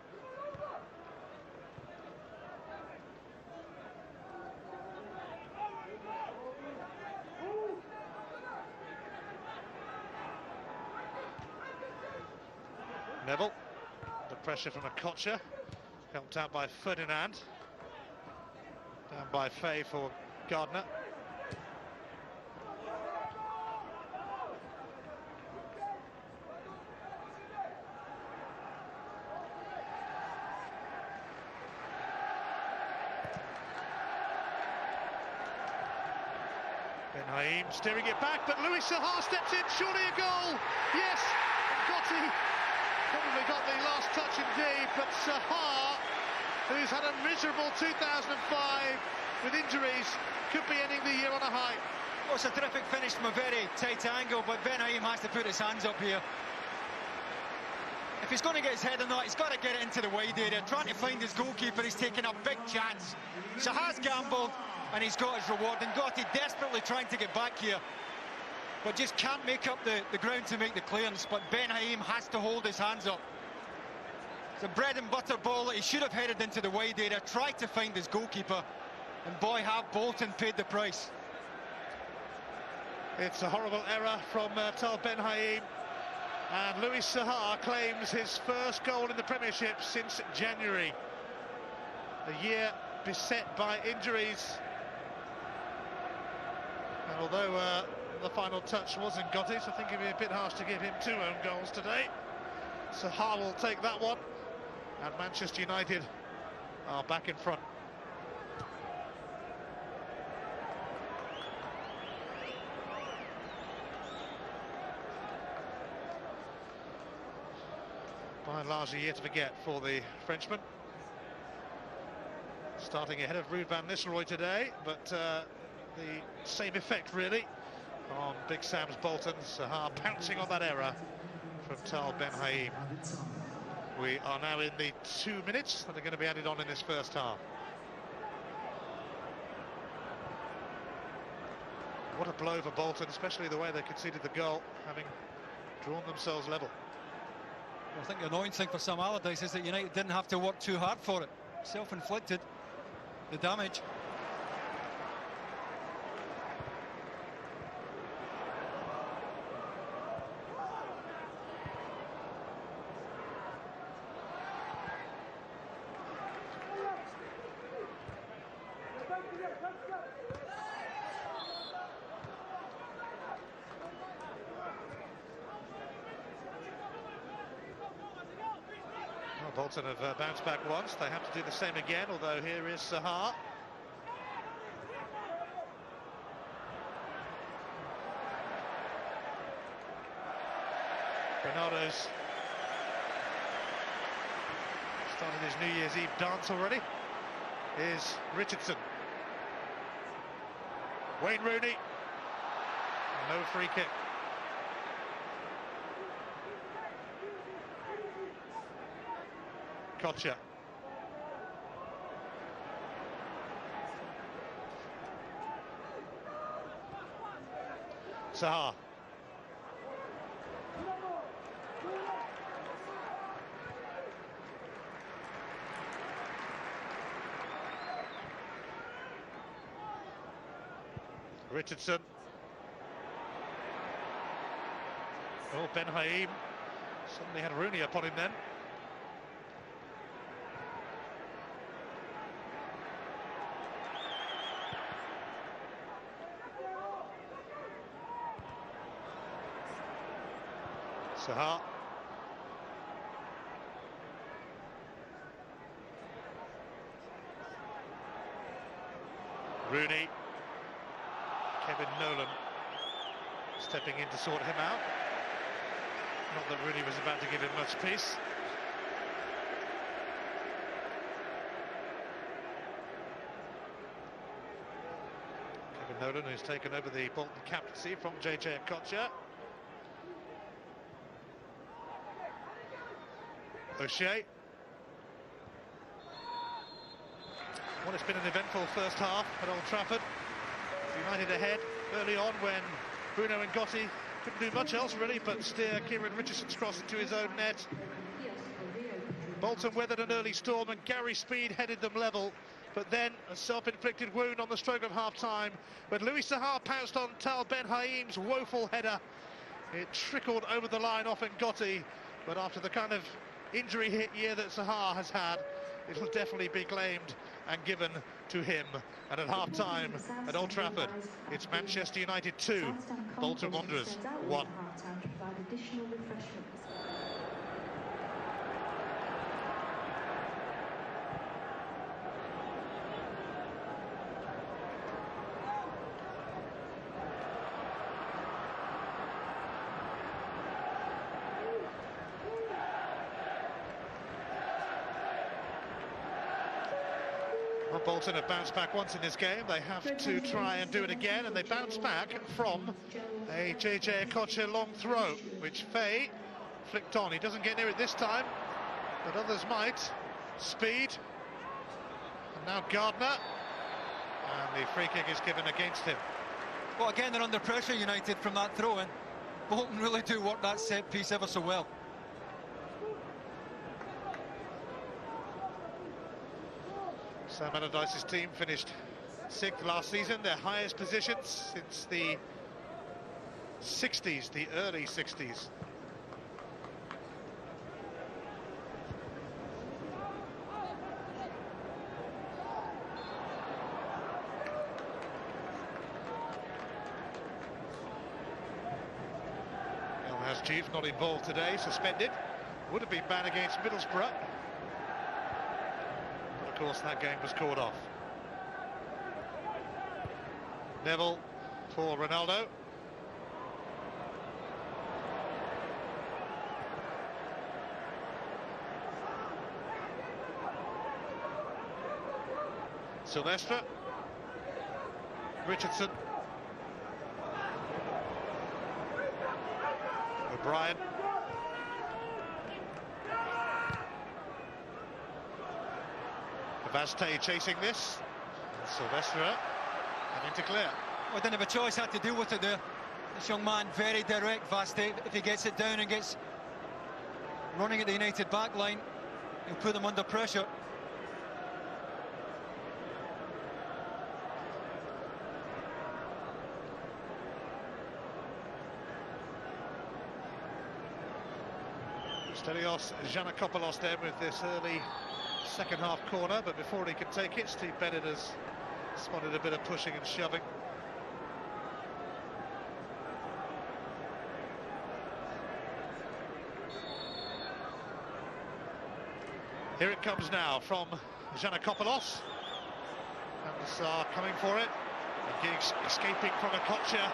Neville, the pressure from Okocha, helped out by Ferdinand. Down by Faye for Gardner. Ben Haim steering it back, but Louis Saha steps in, surely a goal! Yes, Gotti probably got the last touch indeed, but Saha, who's had a miserable 2005 with injuries, could be ending the year on a high. Well, it's a terrific finish from a very tight angle, but Ben Haim has to put his hands up here. If he's going to get his head or not, he's got to get it into the wide area. Trying to find his goalkeeper, he's taking a big chance. Saha's gambled, and he's got his reward. And Gotti desperately trying to get back here, but just can't make up the ground to make the clearance. But Ben Haim has to hold his hands up. It's a bread and butter ball that he should have headed into the wide area, tried to find his goalkeeper, and boy, have Bolton paid the price. It's a horrible error from Tal Ben Haim, and Louis Saha claims his first goal in the Premiership since January. A year beset by injuries, and although the final touch wasn't Gotti's, I think it'd be a bit harsh to give him 2 own goals today. Saha will take that one, and Manchester United are back in front. By and large, a year to forget for the Frenchman. Starting ahead of Ruud van Nistelrooy today, but the same effect really on Big Sam's Bolton. Saha pouncing on that error from Tal Ben Haim. We are now in the 2 minutes that are going to be added on in this first half. What a blow for Bolton, especially the way they conceded the goal, having drawn themselves level. I think the annoying thing for Sam Allardyce is that United didn't have to work too hard for it. Self-inflicted, the damage. Bolton have bounced back once. They have to do the same again, although here is Saha. Ronaldo's started his New Year's Eve dance already. Here's Richardson. Wayne Rooney. No free kick. Okocha. Saha. Richardson. Oh, Ben Haim suddenly had Rooney upon him then. Saha. Rooney. Kevin Nolan stepping in to sort him out. Not that Rooney was about to give him much peace. Kevin Nolan, who's taken over the Bolton captaincy from JJ Okocha. O'Shea. Well, it's been an eventful first half at Old Trafford. United ahead early on when Bruno and Gotti couldn't do much else really but steer Kieran Richardson's cross into his own net. Bolton weathered an early storm and Gary Speed headed them level, but then a self-inflicted wound on the stroke of half-time when Louis Saha pounced on Tal Ben Haim's woeful header. It trickled over the line off Gotti, but after the kind of injury hit year that Saha has had, it'll definitely be claimed and given to him. And at half-time at Old Trafford, it's Manchester United 2, Bolton Wanderers 1. Well, Bolton have bounced back once in this game. They have to try and do it again, and they bounce back from a JJ Okocha long throw, which Faye flicked on. He doesn't get near it this time, but others might. Speed, and now Gardner, and the free kick is given against him. Well, again, they're under pressure, United, from that throw-in. Bolton really do work that set piece ever so well. Sam Allardyce's team finished 6th last season, their highest positions since the 60s, the early 60s. El Hadji not involved today, suspended. Would have been banned against Middlesbrough. Of course, that game was called off. Neville for Ronaldo. Silvestre. Richardson. O'Brien. Vaste chasing this. Silvestre having to clear. Well, didn't have a choice, had to deal with it there. This young man, very direct, Vaste. If he gets it down and gets running at the United back line, he'll put them under pressure. Stelios Giannakopoulos there with this early second half corner, but before he could take it, Steve Bennett has spotted a bit of pushing and shoving. Here it comes now from Giannakopoulos, and Saha coming for it. The Giggs escaping from Okocha.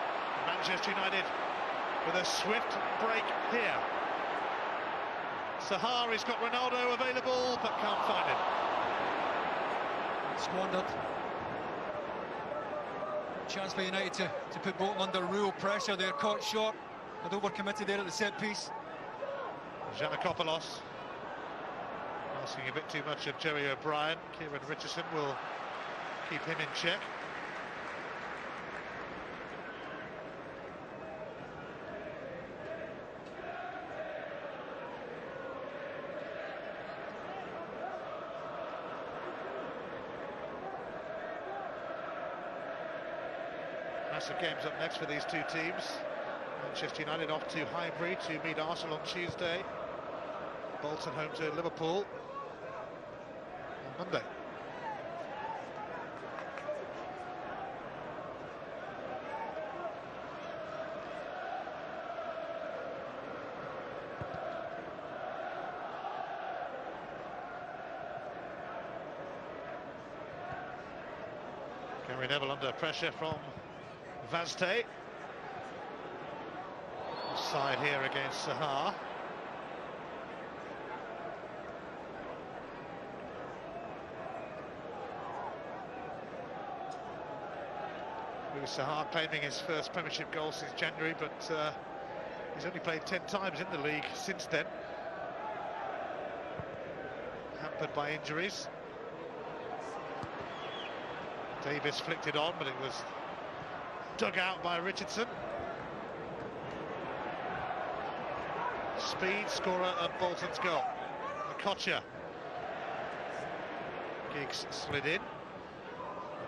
Manchester United with a swift break here. Saha has got Ronaldo available, but can't find him. Squandered. Chance for United to put Bolton under real pressure. They're caught short, but overcommitted there at the set piece. Giannakopoulos asking a bit too much of Jerry O'Brien. Kieran Richardson will keep him in check. Massive games up next for these two teams. Manchester United off to Highbury to meet Arsenal on Tuesday. Bolton home to Liverpool on Monday. Gary Neville under pressure from Vaste. Offside here against Saha. Louis Saha claiming his first Premiership goal since January, but he's only played 10 times in the league since then. Hampered by injuries. Davis flicked it on, but it was dug out by Richardson. Speed, scorer of Bolton's goal. Okocha. Giggs slid in.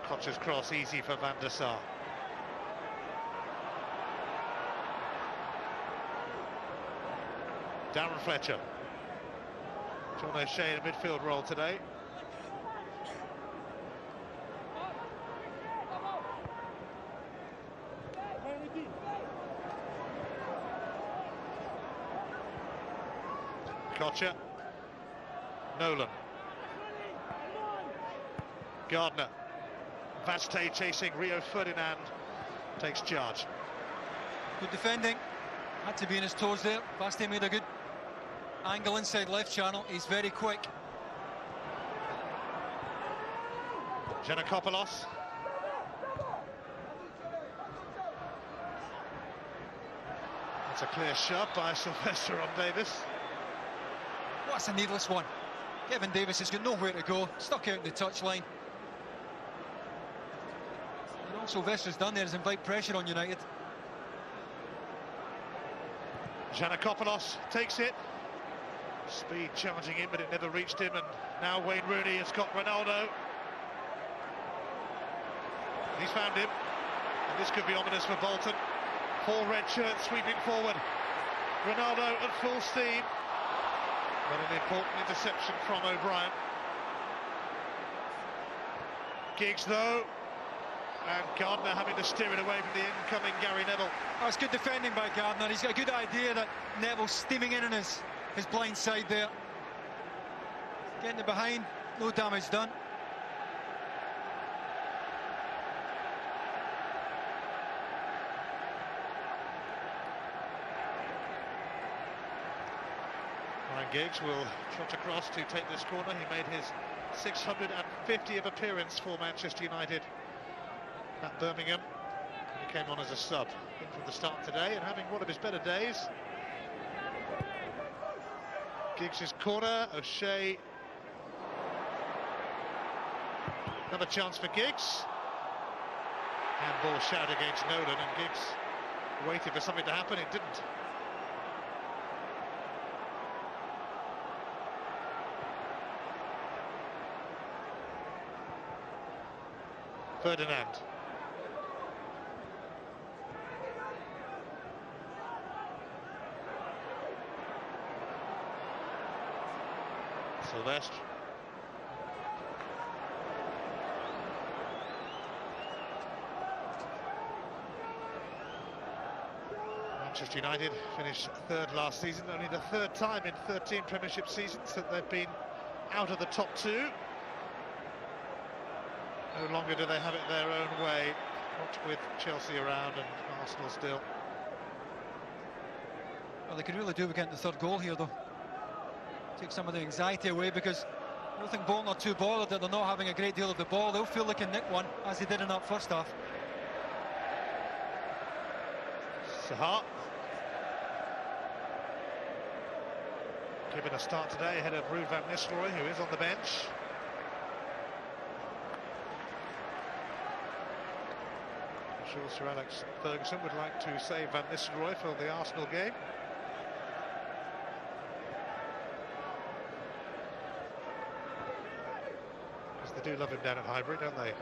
Okocha's cross easy for Van der Sar. Darren Fletcher. John O'Shea in a midfield role today. Okocha. Nolan. Gardner. Vaste chasing Rio Ferdinand. Takes charge. Good defending. Had to be in his toes there. Vaste made a good angle inside left channel. He's very quick. Giannakopoulos. That's a clear shot by Sylvester on Davis. Well, that's a needless one. Kevin Davis has got nowhere to go. Stuck out in the touchline. And all Sylvester's done there is invite pressure on United. Giannakopoulos takes it. Speed charging in, but it never reached him. And now Wayne Rooney has got Ronaldo. He's found him. And this could be ominous for Bolton. 4 red shirts sweeping forward. Ronaldo at full steam. But an important interception from O'Brien. Giggs though. And Gardner having to steer it away from the incoming Gary Neville. Oh, it's good defending by Gardner. He's got a good idea that Neville's steaming in on his blind side there. Getting it behind, no damage done. Ryan Giggs will trot across to take this corner. He made his 650th appearance for Manchester United at Birmingham. He came on as a sub from the start today and having one of his better days. Giggs' corner, O'Shea. Another chance for Giggs. Handball shout against Nolan, and Giggs waited for something to happen, it didn't. Ferdinand. Sylvester. Manchester United finished 3rd last season, only the 3rd time in 13 Premiership seasons that they've been out of the top 2. No longer do they have it their own way, not with Chelsea around and Arsenal still. Well, they could really do with getting the 3rd goal here though. Take some of the anxiety away, because I don't think Bolton are too bothered that they're not having a great deal of the ball. They'll feel they can nick one, as they did in that first half. Saha. Given a start today ahead of Ruud van Nistelrooy, who is on the bench. I'm sure Sir Alex Ferguson would like to save Van Nistelrooy for the Arsenal game. Because they do love him down at Highbury, don't they?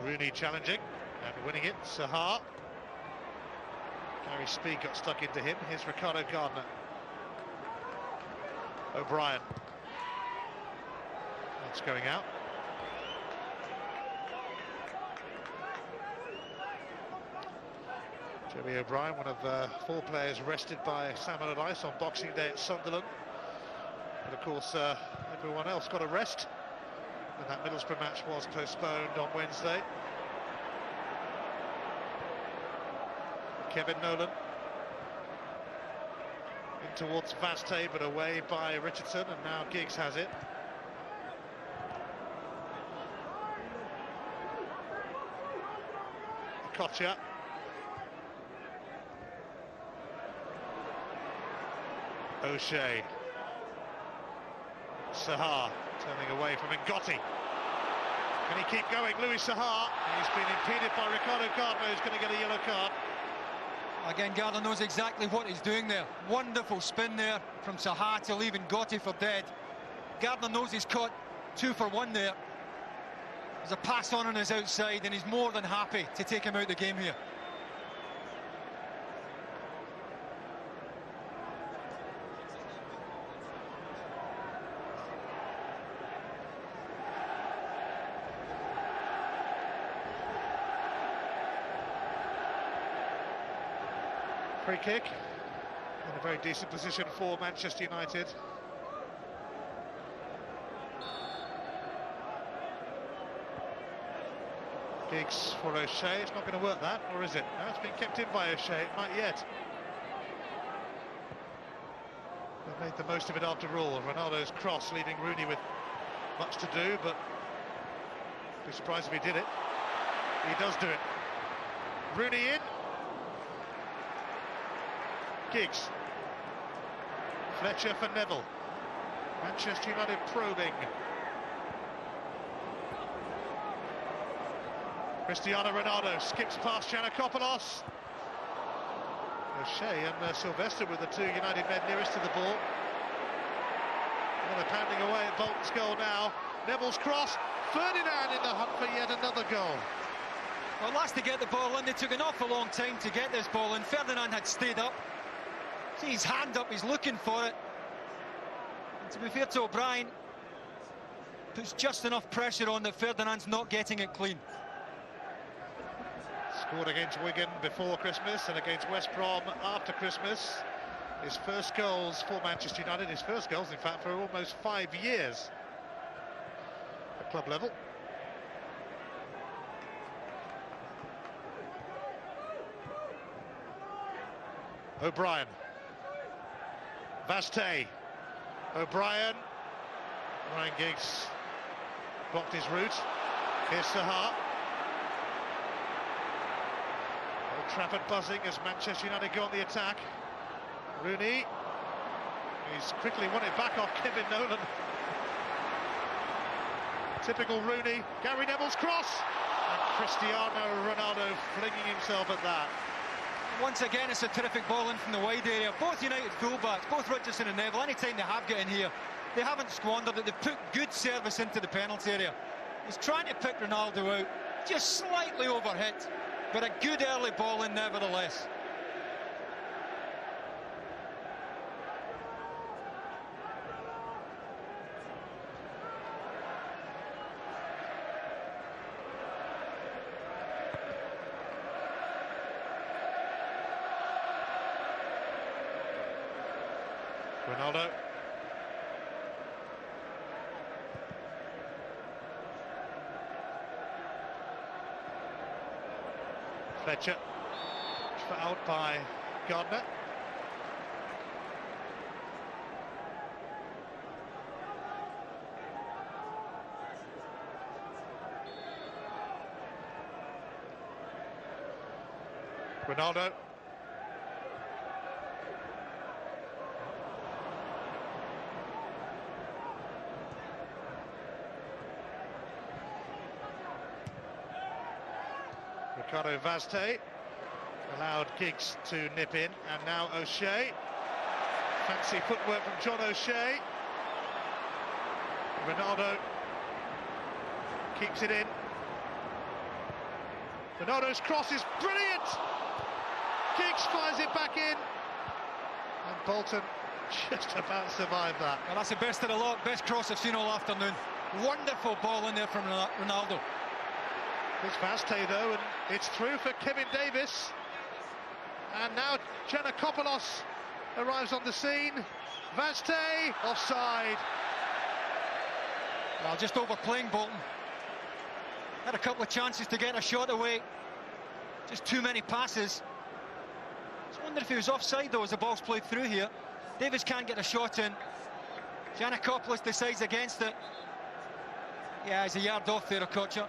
Rooney challenging and winning it. Saha. Gary Speed got stuck into him. Here's Ricardo Gardner. O'Brien. That's going out. Joey O'Brien, one of 4 players rested by Sam Allardyce on Boxing Day at Sunderland. But of course, everyone else got a rest. And that Middlesbrough match was postponed on Wednesday. Kevin Nolan in towards Vaste, but away by Richardson, and now Giggs has it. Okocha. O'Shea. Saha turning away from Ngotti. Can he keep going? Louis Saha. He's been impeded by Ricardo Gardner, who's going to get a yellow card. Again, Gardner knows exactly what he's doing there. Wonderful spin there from Saha to leave Ngotti for dead. Gardner knows he's caught 2 for 1 there. There's a pass on his outside, and he's more than happy to take him out of the game here. Free kick in a very decent position for Manchester United. Giggs for O'Shea. It's not going to work, that, or is it? No, it's been kept in by O'Shea. Not yet. They've made the most of it after all. Ronaldo's cross leaving Rooney with much to do, but I'd be surprised if he did it. He does do it. Rooney in. Giggs. Fletcher for Neville. Manchester United probing. Cristiano Ronaldo skips past Giannakopoulos. O'Shea and Sylvester were the 2 United men nearest to the ball. They're pounding away at Bolton's goal now. Neville's cross. Ferdinand in the hunt for yet another goal. Well, last to get the ball in, they took an awful long time to get this ball in. Ferdinand had stayed up. See his hand up, he's looking for it. And to be fair to O'Brien, puts just enough pressure on that Ferdinand's not getting it clean. Scored against Wigan before Christmas and against West Brom after Christmas. His first goals for Manchester United, his first goals in fact for almost 5 years at club level. O'Brien. Vaste. O'Brien. Ryan Giggs blocked his route. Here's Saha. Old Trafford buzzing as Manchester United go on the attack. Rooney. He's quickly won it back off Kevin Nolan. Typical Rooney. Gary Neville's cross. And Cristiano Ronaldo flinging himself at that. Once again, it's a terrific ball in from the wide area. Both United fullbacks, both Richardson and Neville, anytime they have got in here, they haven't squandered it. They've put good service into the penalty area. He's trying to pick Ronaldo out, just slightly overhit, but a good early ball in nevertheless. Ronaldo. Fletcher. Fouled by Gardner. Ronaldo. Ricardo Vaste allowed Giggs to nip in, and now O'Shea. Fancy footwork from John O'Shea. Ronaldo keeps it in. Ronaldo's cross is brilliant. Giggs fires it back in, and Bolton just about survived that. Well, that's the best of the lot, best cross I've seen all afternoon. Wonderful ball in there from Ronaldo. It's Vaste though, and it's through for Kevin Davis. And now Giannakopoulos arrives on the scene. Vaste offside. Well, just overplaying Bolton. Had a couple of chances to get a shot away. Just too many passes. I just wonder if he was offside though as the ball's played through here. Davis can't get a shot in. Giannakopoulos decides against it. Yeah, he's a yard off there, Okocha.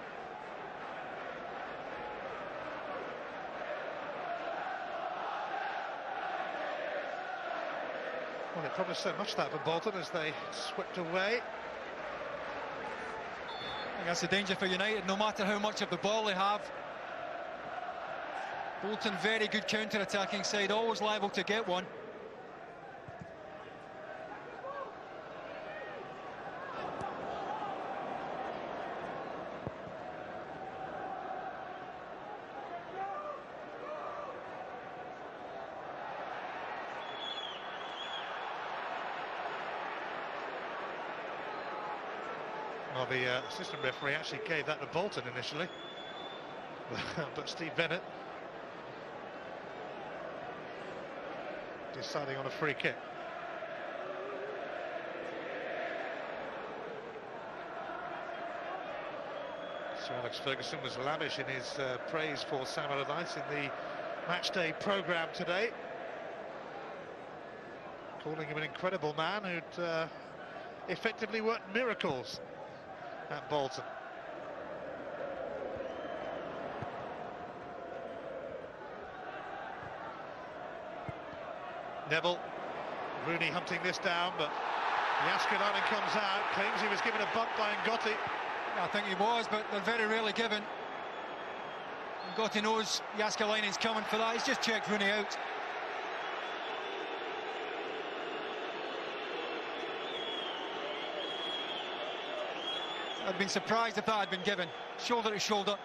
Well, it promised so much that for Bolton as they swept away. I think that's the danger for United, no matter how much of the ball they have. Bolton, very good counter-attacking side, always liable to get one. Well, the assistant referee actually gave that to Bolton initially, but Steve Bennett deciding on a free kick. Sir Alex Ferguson was lavish in his praise for Sam Allardyce in the matchday programme today, calling him an incredible man who'd effectively worked miracles at Bolton. Neville, Rooney hunting this down, but Jääskeläinen comes out, claims he was given a bump by Ngotti. I think he was, but they're very rarely given. Ngotti knows Jääskeläinen's coming for that. He's just checked Rooney out. I'd been surprised if that had been given. Shoulder to shoulder.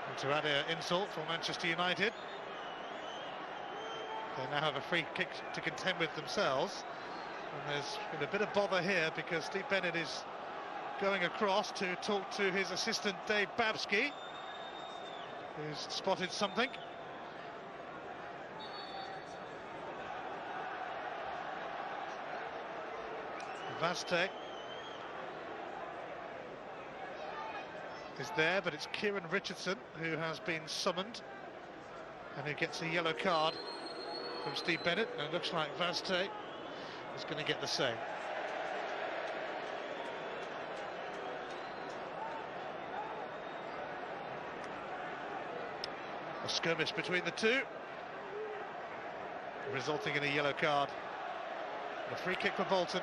And to add an insult for Manchester United, they now have a free kick to contend with themselves. And there's been a bit of bother here because Steve Bennett is going across to talk to his assistant Dave Babski, who's spotted something. Vaste is there, but it's Kieran Richardson who has been summoned and who gets a yellow card from Steve Bennett, and it looks like Vaste is going to get the same. A skirmish between the two, resulting in a yellow card. A free kick for Bolton.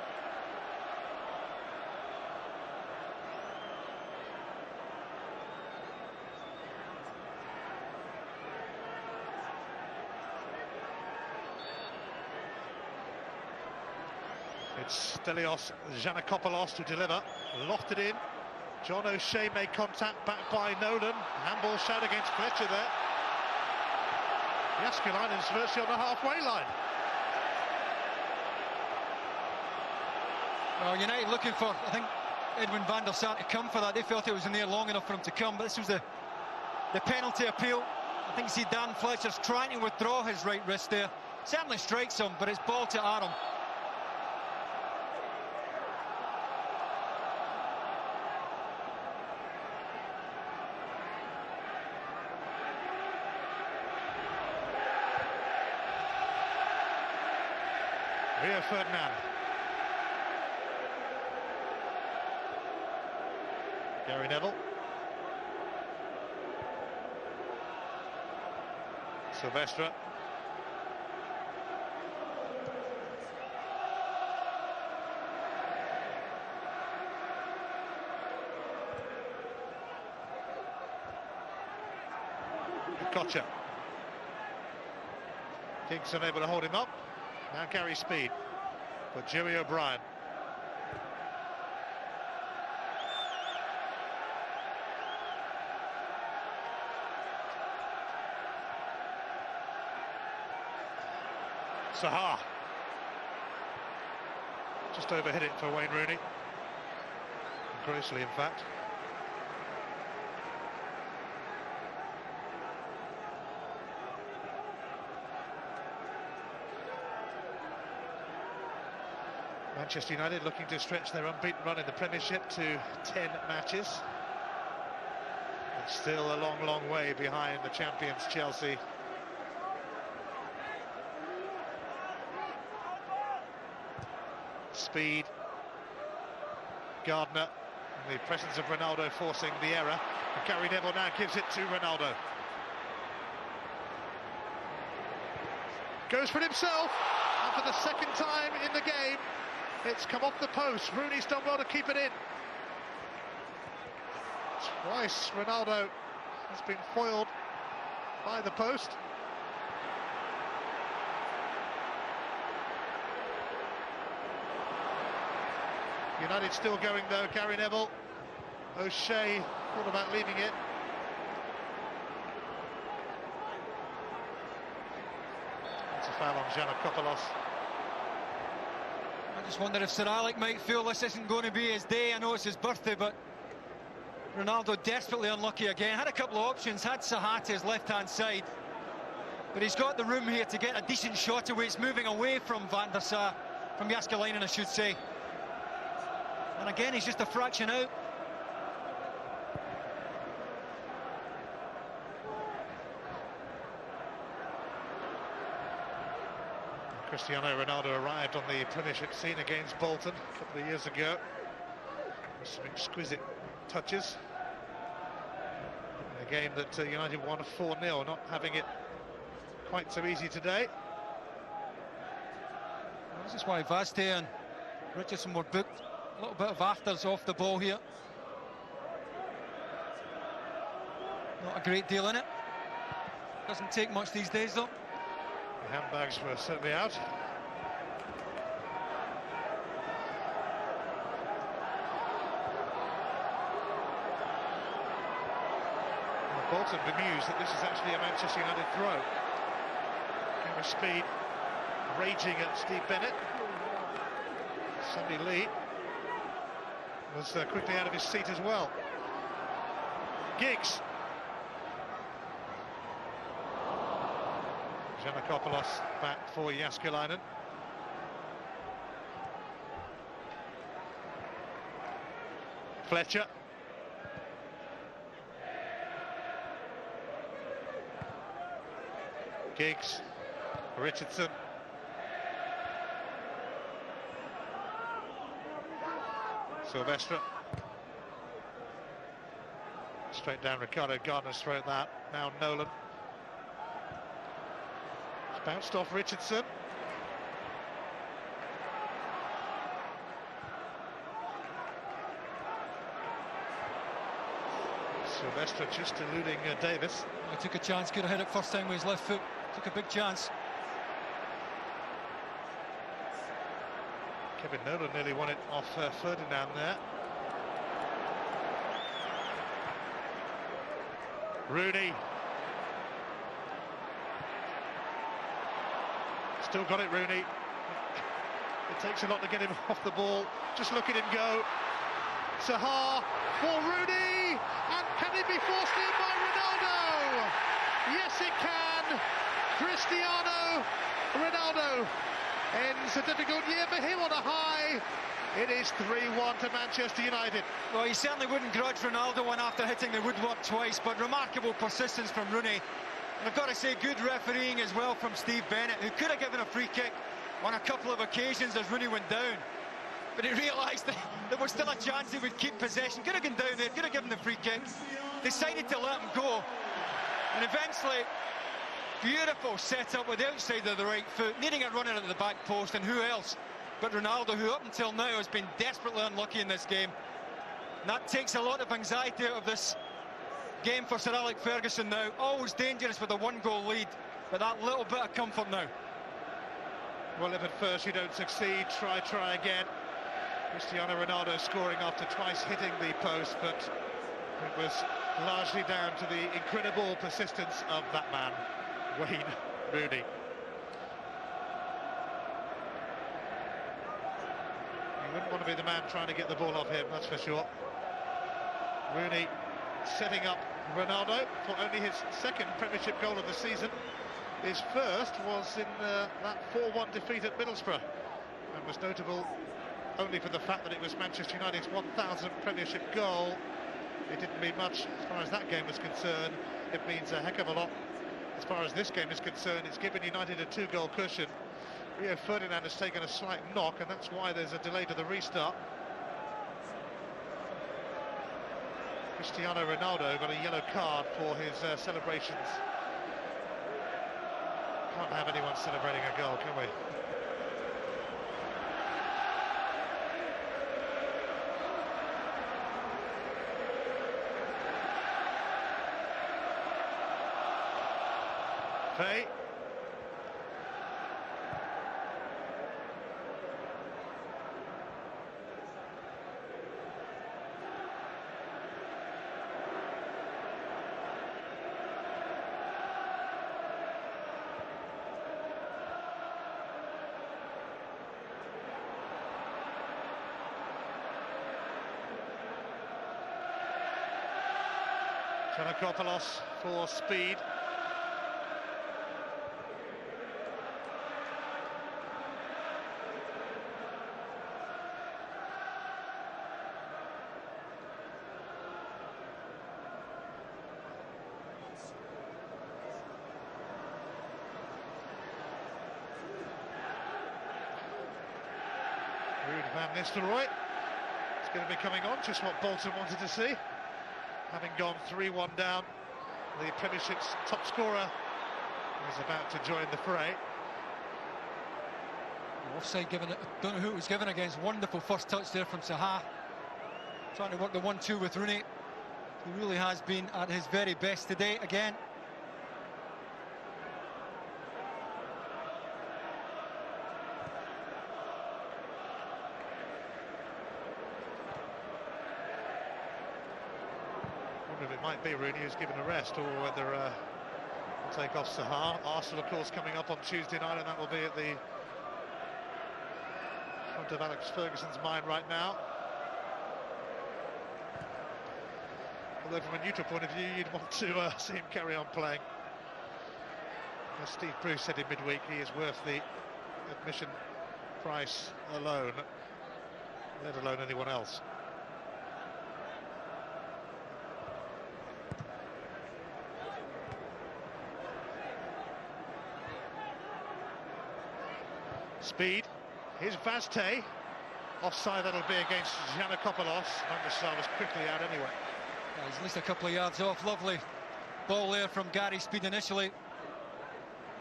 It's Stelios Giannakopoulos to deliver, lofted in. John O'Shea made contact, back by Nolan. Handball shot against Fletcher there. Jääskeläinen is virtually on the halfway line. Well, United looking for, I think, Edwin van der Sar to come for that. They felt it was in there long enough for him to come, but this was the penalty appeal. I think you see Dan Fletcher's trying to withdraw his right wrist there. Certainly strikes him, but it's ball to Aram. Rio Ferdinand. Gary Neville. Silvestre. Kocha. Giggs unable to hold him up. Now carry speed for Joey O'Brien. Saha. Just overhit it for Wayne Rooney. Grossly, in fact. Manchester United looking to stretch their unbeaten run in the Premiership to 10 matches. It's still a long, long way behind the champions Chelsea. Speed. Gardner. And the presence of Ronaldo forcing the error. And Gary Neville now gives it to Ronaldo. Goes for it himself, and for the second time in the game, it's come off the post. Rooney's done well to keep it in. Twice Ronaldo has been foiled by the post. United still going though. Gary Neville, O'Shea thought about leaving it. It's a foul on Giannakopoulos. I just wonder if Sir Alec might feel this isn't going to be his day. I know it's his birthday, but Ronaldo desperately unlucky again. Had a couple of options, had Saha to his left-hand side, but he's got the room here to get a decent shot away. It's moving away from Van der Sar, from Jääskeläinen, I should say. And again, he's just a fraction out. Cristiano Ronaldo arrived on the Premiership scene against Bolton a couple of years ago. Some exquisite touches. In a game that United won 4-0, not having it quite so easy today. Well, this is why Vaste and Richardson were booked. A little bit of afters off the ball here. Not a great deal in it. Doesn't take much these days though. The handbags were certainly out. Bolton bemused that this is actually a Manchester United throw. Camera speed raging at Steve Bennett. Sonny Lee was quickly out of his seat as well. Giggs. Giannakopoulos back for Jääskeläinen. Fletcher. Giggs. Richardson. Silvestre. Straight down Ricardo Gardner's throat that. Now Nolan. It's bounced off Richardson. Silvestre just eluding Davis. He took a chance, could have hit it first time with his left foot. Took a big chance. Kevin Nolan nearly won it off Ferdinand there. Rooney. Still got it, Rooney. It takes a lot to get him off the ball. Just look at him go. Saha for Rooney. And can it be forced in by Ronaldo? Yes, it can. Cristiano Ronaldo ends a difficult year for him on a high. It is 3-1 to Manchester United. Well, he certainly wouldn't grudge Ronaldo one after hitting the woodwork twice, but remarkable persistence from Rooney. And I've got to say, good refereeing as well from Steve Bennett, who could have given a free kick on a couple of occasions as Rooney went down. But he realised that there was still a chance he would keep possession. Could have gone down there, could have given the free kick. Decided to let him go. And eventually, beautiful set-up with the outside of the right foot, needing a runner at the back post, and who else but Ronaldo, who up until now has been desperately unlucky in this game. And that takes a lot of anxiety out of this game for Sir Alex Ferguson now. Always dangerous with a one-goal lead, but that little bit of comfort now. Well, if at first you don't succeed, try again. Cristiano Ronaldo scoring after twice hitting the post, but it was largely down to the incredible persistence of that man, Wayne Rooney. You wouldn't want to be the man trying to get the ball off him, that's for sure. Rooney setting up Ronaldo for only his second Premiership goal of the season. His first was in that 4-1 defeat at Middlesbrough, and was notable only for the fact that it was Manchester United's 1000th Premiership goal. It didn't mean much as far as that game was concerned. It means a heck of a lot as far as this game is concerned. It's given United a 2-goal cushion. Rio Ferdinand has taken a slight knock, and that's why there's a delay to the restart. Cristiano Ronaldo got a yellow card for his celebrations Can't have anyone celebrating a goal, can we? Faye. Giannakopoulos for speed. Ruud van Nistelrooy. It's going to be coming on, just what Bolton wanted to see. Having gone 3-1 down, the Premiership's top scorer is about to join the fray. Offside given, don't know who it was given against. Wonderful first touch there from Saha. Trying to work the 1-2 with Rooney. He really has been at his very best today again. If it might be Rooney who's given a rest, or whether we'll take off Saha. Arsenal, of course, coming up on Tuesday night, and that will be at the front of Alex Ferguson's mind right now. Although from a neutral point of view, you'd want to see him carry on playing. As Steve Bruce said in midweek, he is worth the admission price alone, let alone anyone else. Speed, here's Vazte, offside, that'll be against Giannakopoulos. Van der Sar was quickly out anyway. Yeah, he's at least a couple of yards off. Lovely ball there from Gary Speed initially.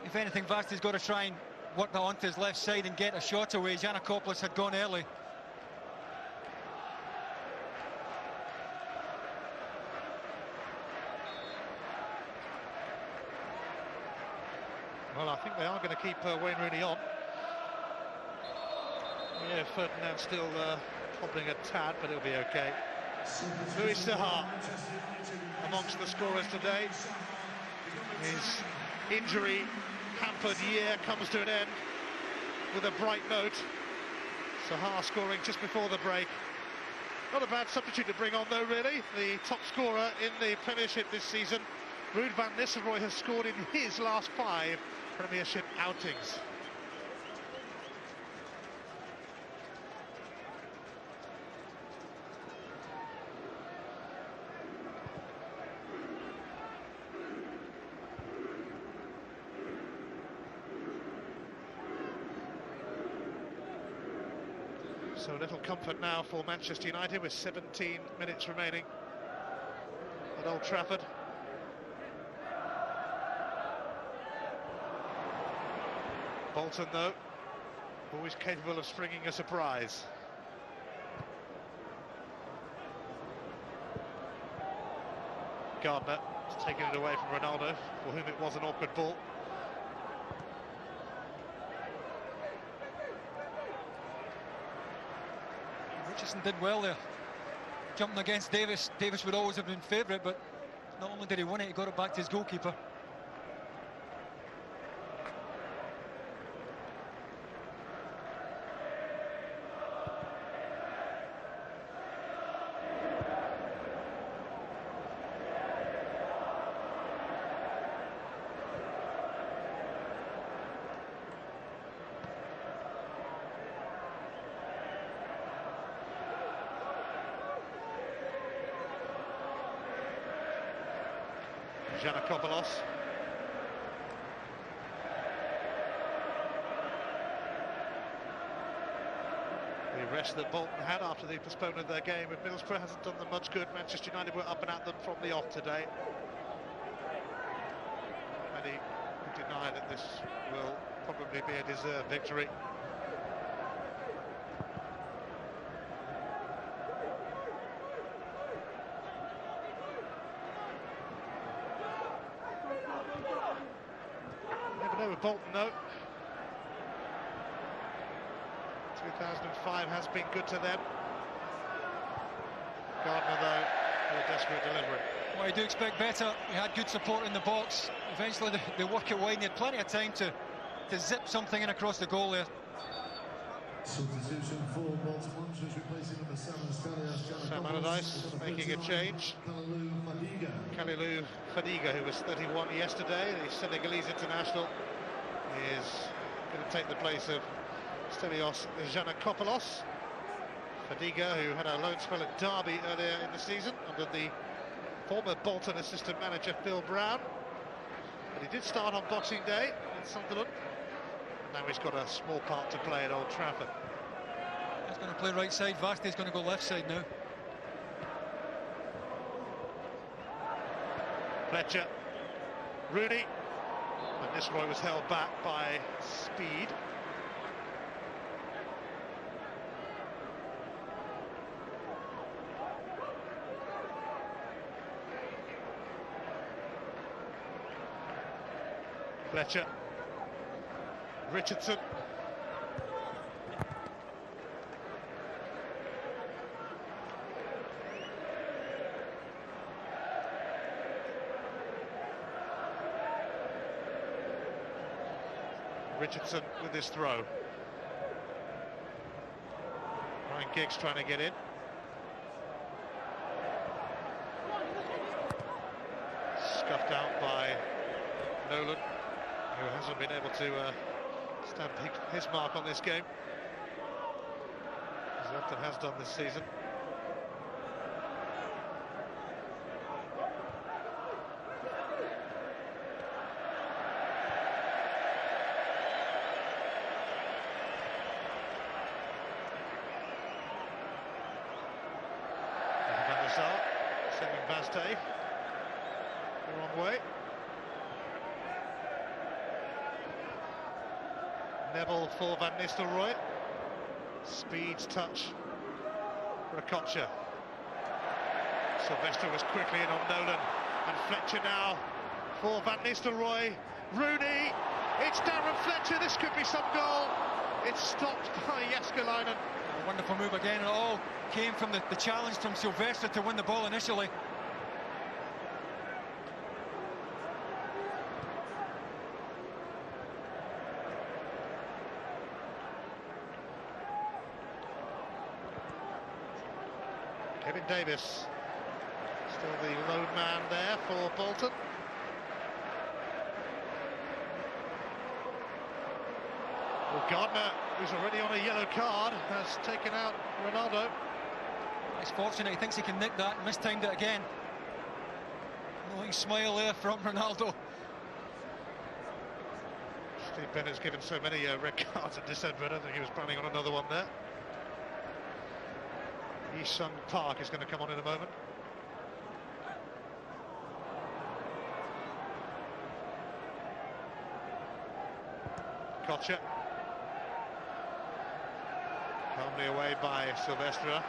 If anything, Vazte's got to try and work that onto his left side and get a shot away. Giannakopoulos had gone early. Well, I think they are going to keep Wayne Rooney on. Yeah, Ferdinand still hobbling a tad, but it'll be okay. Louis Saha amongst the scorers today. His injury-hampered year comes to an end with a bright note. Saha scoring just before the break. Not a bad substitute to bring on, though, really. The top scorer in the Premiership this season, Ruud van Nistelrooy, has scored in his last 5 Premiership outings. So little comfort now for Manchester United with 17 minutes remaining at Old Trafford. Bolton, though, always capable of springing a surprise. Gardner has taken it away from Ronaldo, for whom it was an awkward ball. Richardson did well there, jumping against Davis. Davis would always have been favourite, but not only did he win it, he got it back to his goalkeeper. Giannakopoulos. The rest that Bolton had after the postponement of their game with Middlesbrough hasn't done them much good. Manchester United were up and at them from the off today. Many deny that this will probably be a deserved victory. Never know with Bolton, though. 2005 has been good to them. Gardner, though, with a desperate delivery. Well, you do expect better. He had good support in the box. Eventually they work it wide, and he had plenty of time to zip something in across the goal there. Substitution for Bolton Wanderers, replacing number 7, Sam Allardyce making a change. Kalilou Fadiga, who was 31 yesterday, the Senegalese international, is going to take the place of Stelios Giannakopoulos. Fadiga, who had a loan spell at Derby earlier in the season under the former Bolton assistant manager Phil Brown, but he did start on Boxing Day at Sunderland, and now he's got a small part to play at Old Trafford. He's going to play right side. Vasti's going to go left side now. Fletcher, Rooney, and this Roy was held back by speed. Fletcher, Richardson, Richardson with his throw. Ryan Giggs trying to get in. Scuffed out by Nolan, who hasn't been able to stamp his mark on this game, as he often has done this season. Van der Sar sending Vaste the wrong way. Neville for Van Nistelrooy. Speed's touch for Okocha. Sylvester was quickly in on Nolan, and Fletcher now for Van Nistelrooy. Rooney, it's Darren Fletcher, this could be some goal. It's stopped by Jääskeläinen. A wonderful move again, and it all came from the challenge from Sylvester to win the ball initially. Kevin Davis, still the lone man there for Bolton. Well, Gardner, who's already on a yellow card, has taken out Ronaldo. He's fortunate, he thinks he can nick that, and mistimed it again. Knowing smile there from Ronaldo. Steve Bennett's given so many red cards in December, I don't think he was planning on another one there. Yi-Sung Park is going to come on in a moment. Okocha. Calmly away by Sylvestre.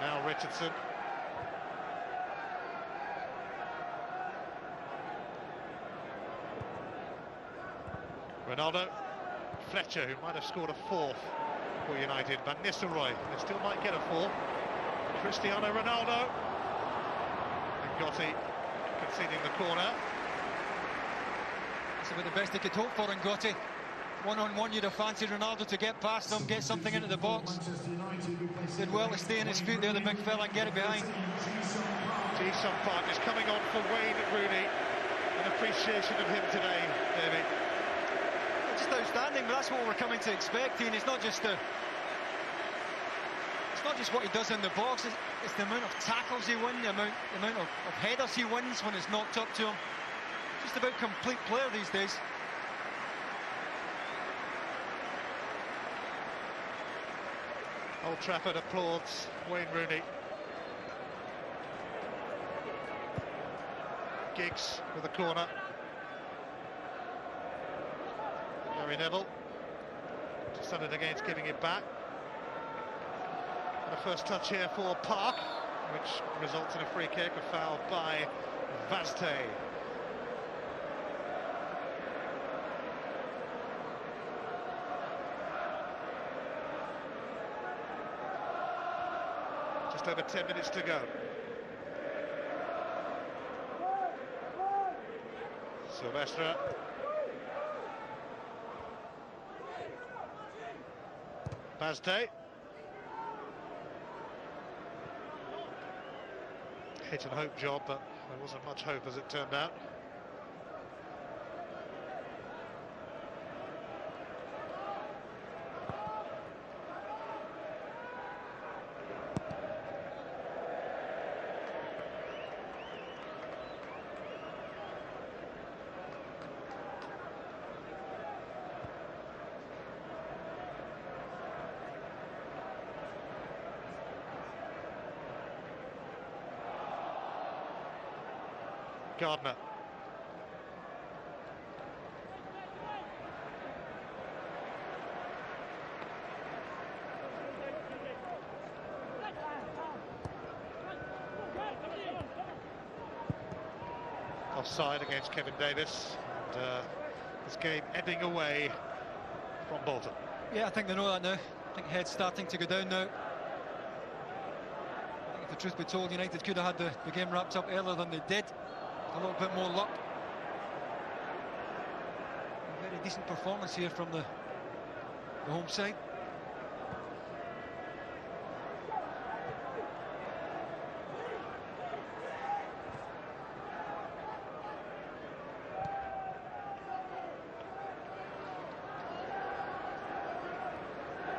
Now Richardson. Ronaldo. Fletcher, who might have scored a fourth for United. Van Nistelrooy, they still might get a fourth. Cristiano Ronaldo. And Gotti conceding the corner. That's about the best they could hope for in Gotti. One-on-one, you'd have fancied Ronaldo to get past them, get something into the box. Did well to stay on his feet there, the big fella, and get it behind. Ji-Sung Park is coming on for Wayne Rooney. An appreciation of him today, David. Just outstanding, but that's what we're coming to expect. And it's not just what he does in the box, it's the amount of tackles he wins, the amount of headers he wins when it's knocked up to him. Just about complete player these days. Old Trafford applauds Wayne Rooney. Giggs with a corner. Gary Neville decided against giving it back. And a first touch here for Park, which results in a free kick, a foul by Vazte. Just over 10 minutes to go. Silvestre. Vazte. Hit and hope job, but there wasn't much hope as it turned out. Gardner. Offside against Kevin Davis, and this game ebbing away from Bolton. Yeah, I think they know that now. I think head's starting to go down now. I think if the truth be told, United could have had the game wrapped up earlier than they did. A little bit more luck. A very decent performance here from the home side.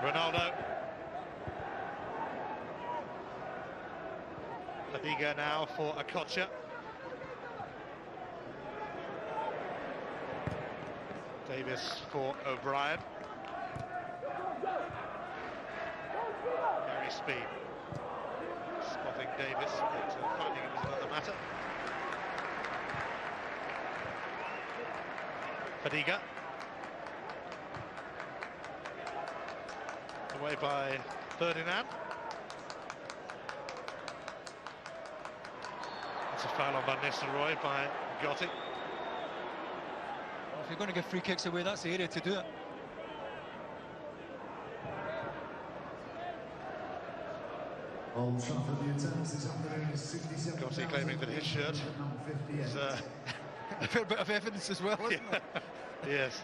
Ronaldo. Fadiga now for Okocha. Davis for O'Brien. Gary Speed spotting Davis, but finding it was another matter. Fadiga. Away by Ferdinand. That's a foul on Van Nistelrooy by Gotti. If you're going to give free kicks away, that's the area to do it. Old Trafford, the attendance this afternoon is 67,000. Gotti claiming that his shirt is a fair bit of evidence as well, isn't it? Yes.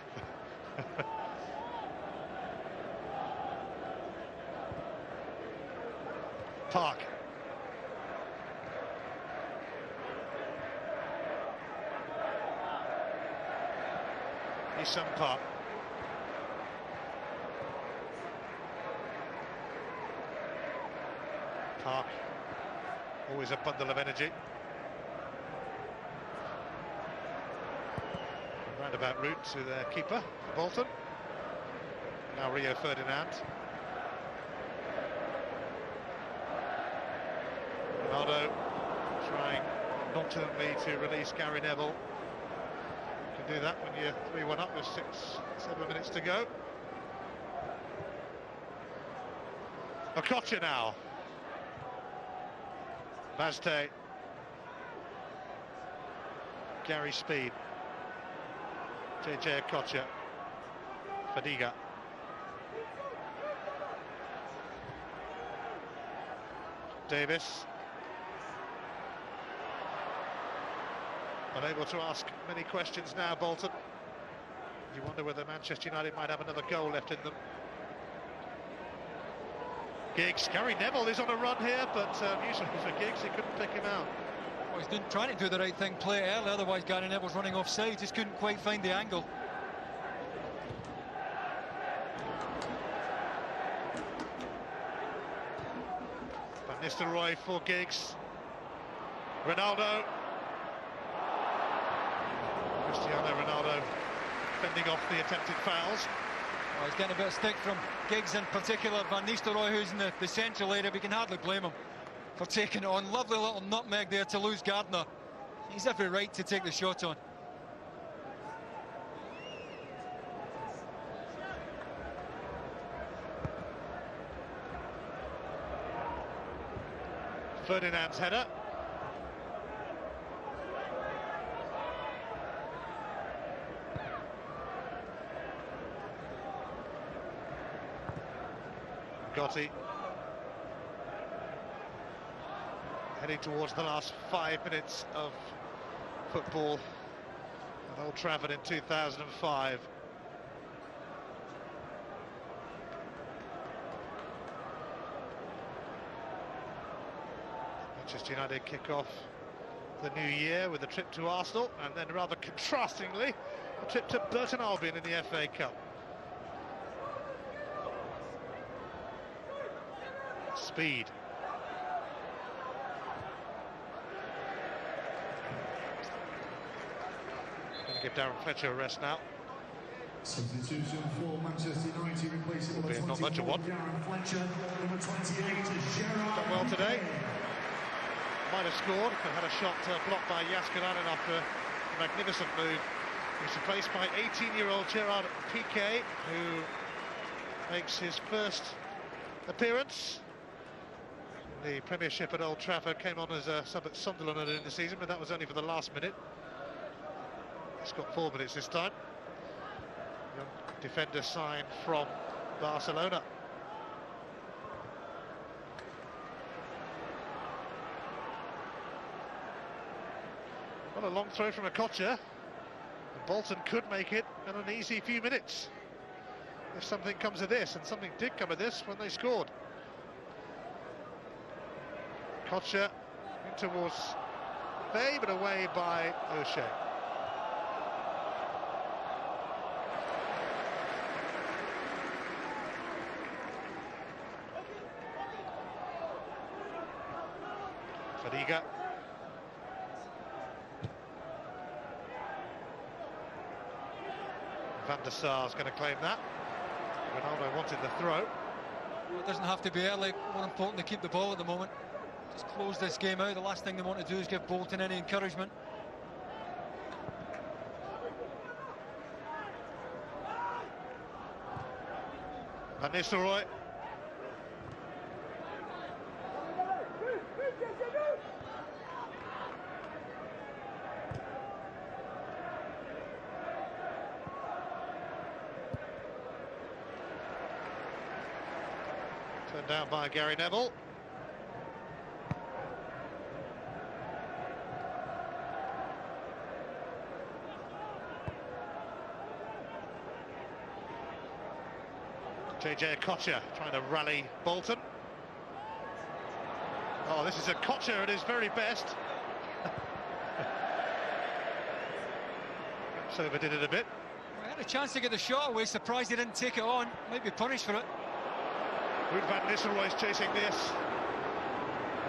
Park. Park. Park, always a bundle of energy. Roundabout route to their keeper, Bolton. Now Rio Ferdinand. Ronaldo trying nonchalantly to release Gary Neville. Do that when you're 3-1 up with 6-7 minutes to go. Okocha now. Vazte. Gary Speed. JJ Okocha. Fadiga. Davis. Unable to ask many questions now, Bolton. You wonder whether Manchester United might have another goal left in them. Giggs, Gary Neville is on a run here, but usually for Giggs, he couldn't pick him out. Well, he's trying to do the right thing, play early, otherwise Gary Neville's running offside, just couldn't quite find the angle. Van Nistelrooy for Giggs. Ronaldo. Cristiano Ronaldo fending off the attempted fouls. Well, he's getting a bit of stick from Giggs in particular. Van Nistelrooy, who's in the central area, we can hardly blame him for taking it on. Lovely little nutmeg there to lose Gardner. He's every right to take the shot on. Ferdinand's header. Gotti. Heading towards the last 5 minutes of football at Old Trafford in 2005. Manchester United kick off the new year with a trip to Arsenal, and then rather contrastingly, a trip to Bolton Albion in the FA Cup. Speed. Going to give Darren Fletcher a rest now. Substitution for Manchester United, replacing number 24, not much of one. Darren Fletcher, number 28 is Gerard. Done well today. Might have scored, but had a shot blocked by Yaskalainen after a magnificent move. He's replaced by 18-year-old Gerard Piqué, who makes his first appearance in the Premiership at Old Trafford. Came on as a sub at Sunderland earlier in the season, but that was only for the last minute. He's got 4 minutes this time. Young defender signed from Barcelona. Well, a long throw from Okocha. Bolton could make it in an easy few minutes if something comes of this, and something did come of this when they scored. Okocha in towards Bay, but away by O'Shea. Fadiga. Van der Sar's going to claim that. Ronaldo wanted the throw. Well, it doesn't have to be early. More important to keep the ball at the moment. Just close this game out. The last thing they want to do is give Bolton any encouragement. Van Nistelrooy. Turned down by Gary Neville. JJ Okocha trying to rally Bolton. Oh, this is Okocha at his very best. Perhaps overdid it a bit. Well, he had a chance to get the shot away. Surprised he didn't take it on. Might be punished for it. Ruud van Nistelrooy's chasing this.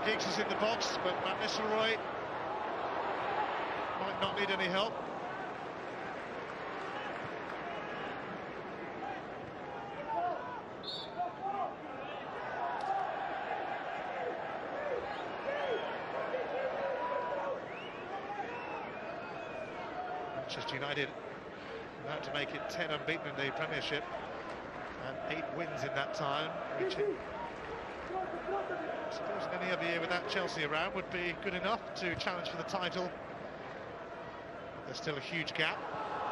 Giggs is in the box, but Van Nistelrooy might not need any help. Manchester United about to make it 10 unbeaten in the Premiership and 8 wins in that time, reaching, I suppose, any other year without Chelsea around would be good enough to challenge for the title. There's still a huge gap.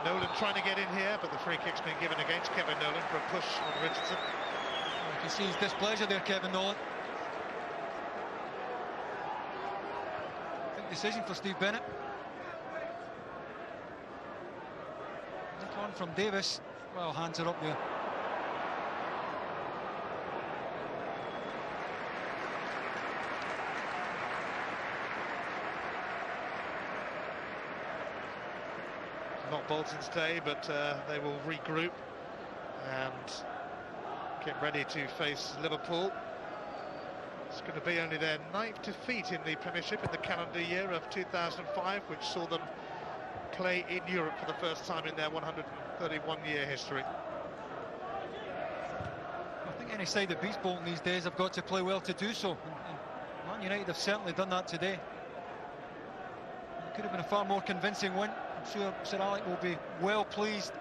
Nolan trying to get in here, but the free kick's been given against Kevin Nolan for a push on Richardson. You can see his displeasure there, Kevin Nolan. Big decision for Steve Bennett. Nick on from Davis. Well, hands are up there. Not Bolton's day, but they will regroup and get ready to face Liverpool. It's going to be only their 9th defeat in the Premiership in the calendar year of 2005, which saw them play in Europe for the first time in their 131-year history. I think any side that beats Bolton these days have got to play well to do so. And Man United have certainly done that today. It could have been a far more convincing win. I'm sure Sir Alec will be well pleased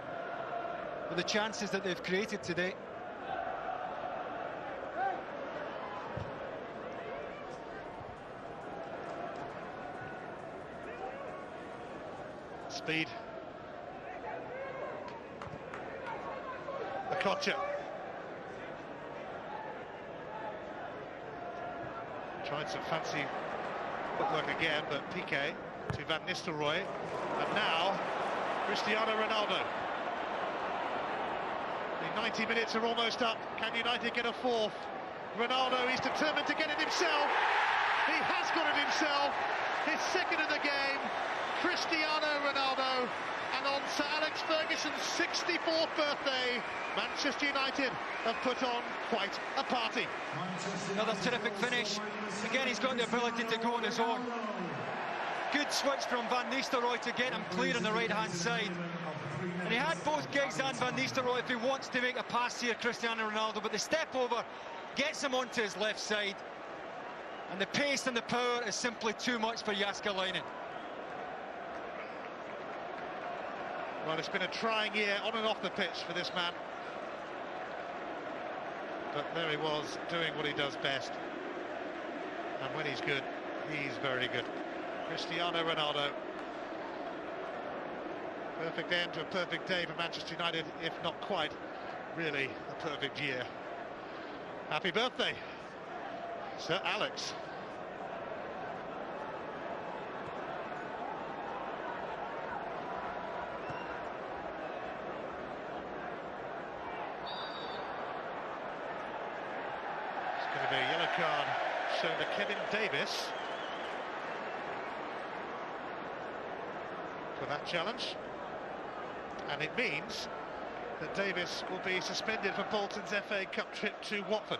with the chances that they've created today. Speed. Okocha. Tried some fancy footwork again, but Piqué to Van Nistelrooy. And now, Cristiano Ronaldo. The 90 minutes are almost up. Can United get a fourth? Ronaldo, he's determined to get it himself. He has got it himself. His second of the game. Cristiano Ronaldo. And on Sir Alex Ferguson's 64th birthday, Manchester United have put on quite a party. Another terrific finish. Again, he's got the ability to go on his own. Good switch from Van Nistelrooy to get him clear on the right-hand side. And he had both Giggs and Van Nistelrooy if he wants to make a pass here, Cristiano Ronaldo. But the step over gets him onto his left side. And the pace and the power is simply too much for Jääskeläinen. Well, it's been a trying year on and off the pitch for this man. But there he was, doing what he does best. And when he's good, he's very good. Cristiano Ronaldo. Perfect end to a perfect day for Manchester United, if not quite, really, a perfect year. Happy birthday, Sir Alex. It's going to be a yellow card shown to Kevin Davis for that challenge, and it means that Davis will be suspended for Bolton's FA Cup trip to Watford.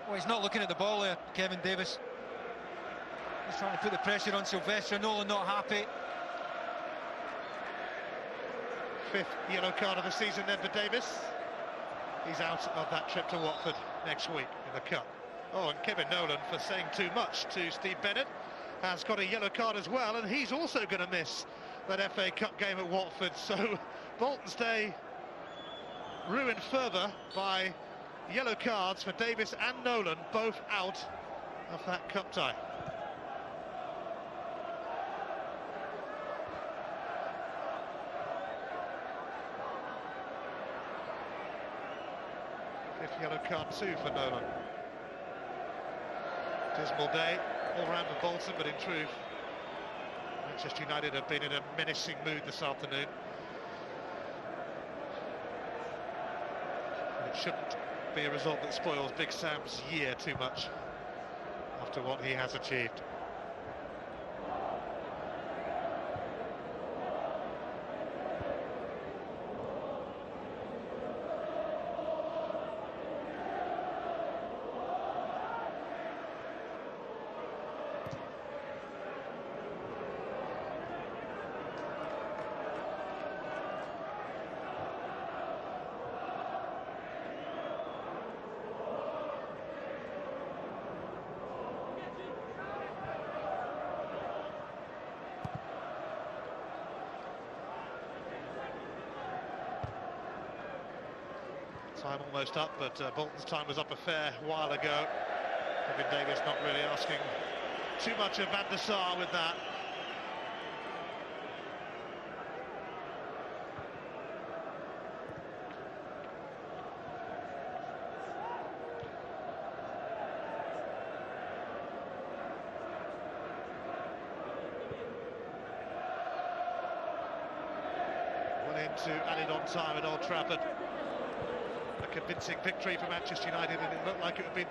Well, he's not looking at the ball there, Kevin Davis. He's trying to put the pressure on Sylvester. Nolan not happy. Fifth yellow card of the season then for Davis. He's out of that trip to Watford next week in the Cup. Oh, and Kevin Nolan, for saying too much to Steve Bennett, has got a yellow card as well, and he's also going to miss that FA Cup game at Watford. So Bolton's day ruined further by yellow cards for Davis and Nolan, both out of that cup tie. Fifth yellow card too for Nolan. Dismal day all round for Bolton, but in truth, Manchester United have been in a menacing mood this afternoon. It shouldn't be a result that spoils Big Sam's year too much after what he has achieved. Time almost up, but Bolton's time was up a fair while ago. Kevin Davis not really asking too much of Van der Sar with that. Well into added on time at Old Trafford. Convincing victory for Manchester United, and it looked like it would be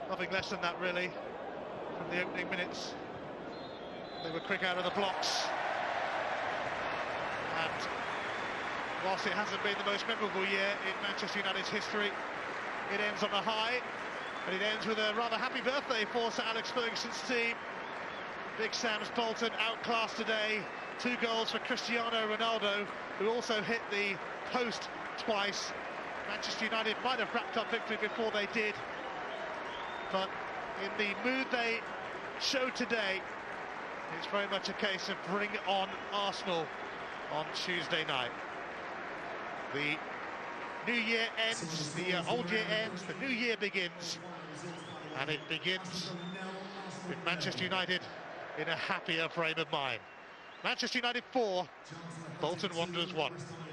nothing less than that really from the opening minutes. They were quick out of the blocks, and whilst it hasn't been the most memorable year in Manchester United's history, it ends on a high, and it ends with a rather happy birthday for Sir Alex Ferguson's team. Big Sam's Bolton outclassed today. 2 goals for Cristiano Ronaldo, who also hit the post twice. Manchester United might have wrapped up victory before they did, but in the mood they showed today, it's very much a case of bring on Arsenal on Tuesday night. The new year ends, the old year ends, the new year begins, and it begins with Manchester United in a happier frame of mind. Manchester United 4, Bolton Wanderers 1.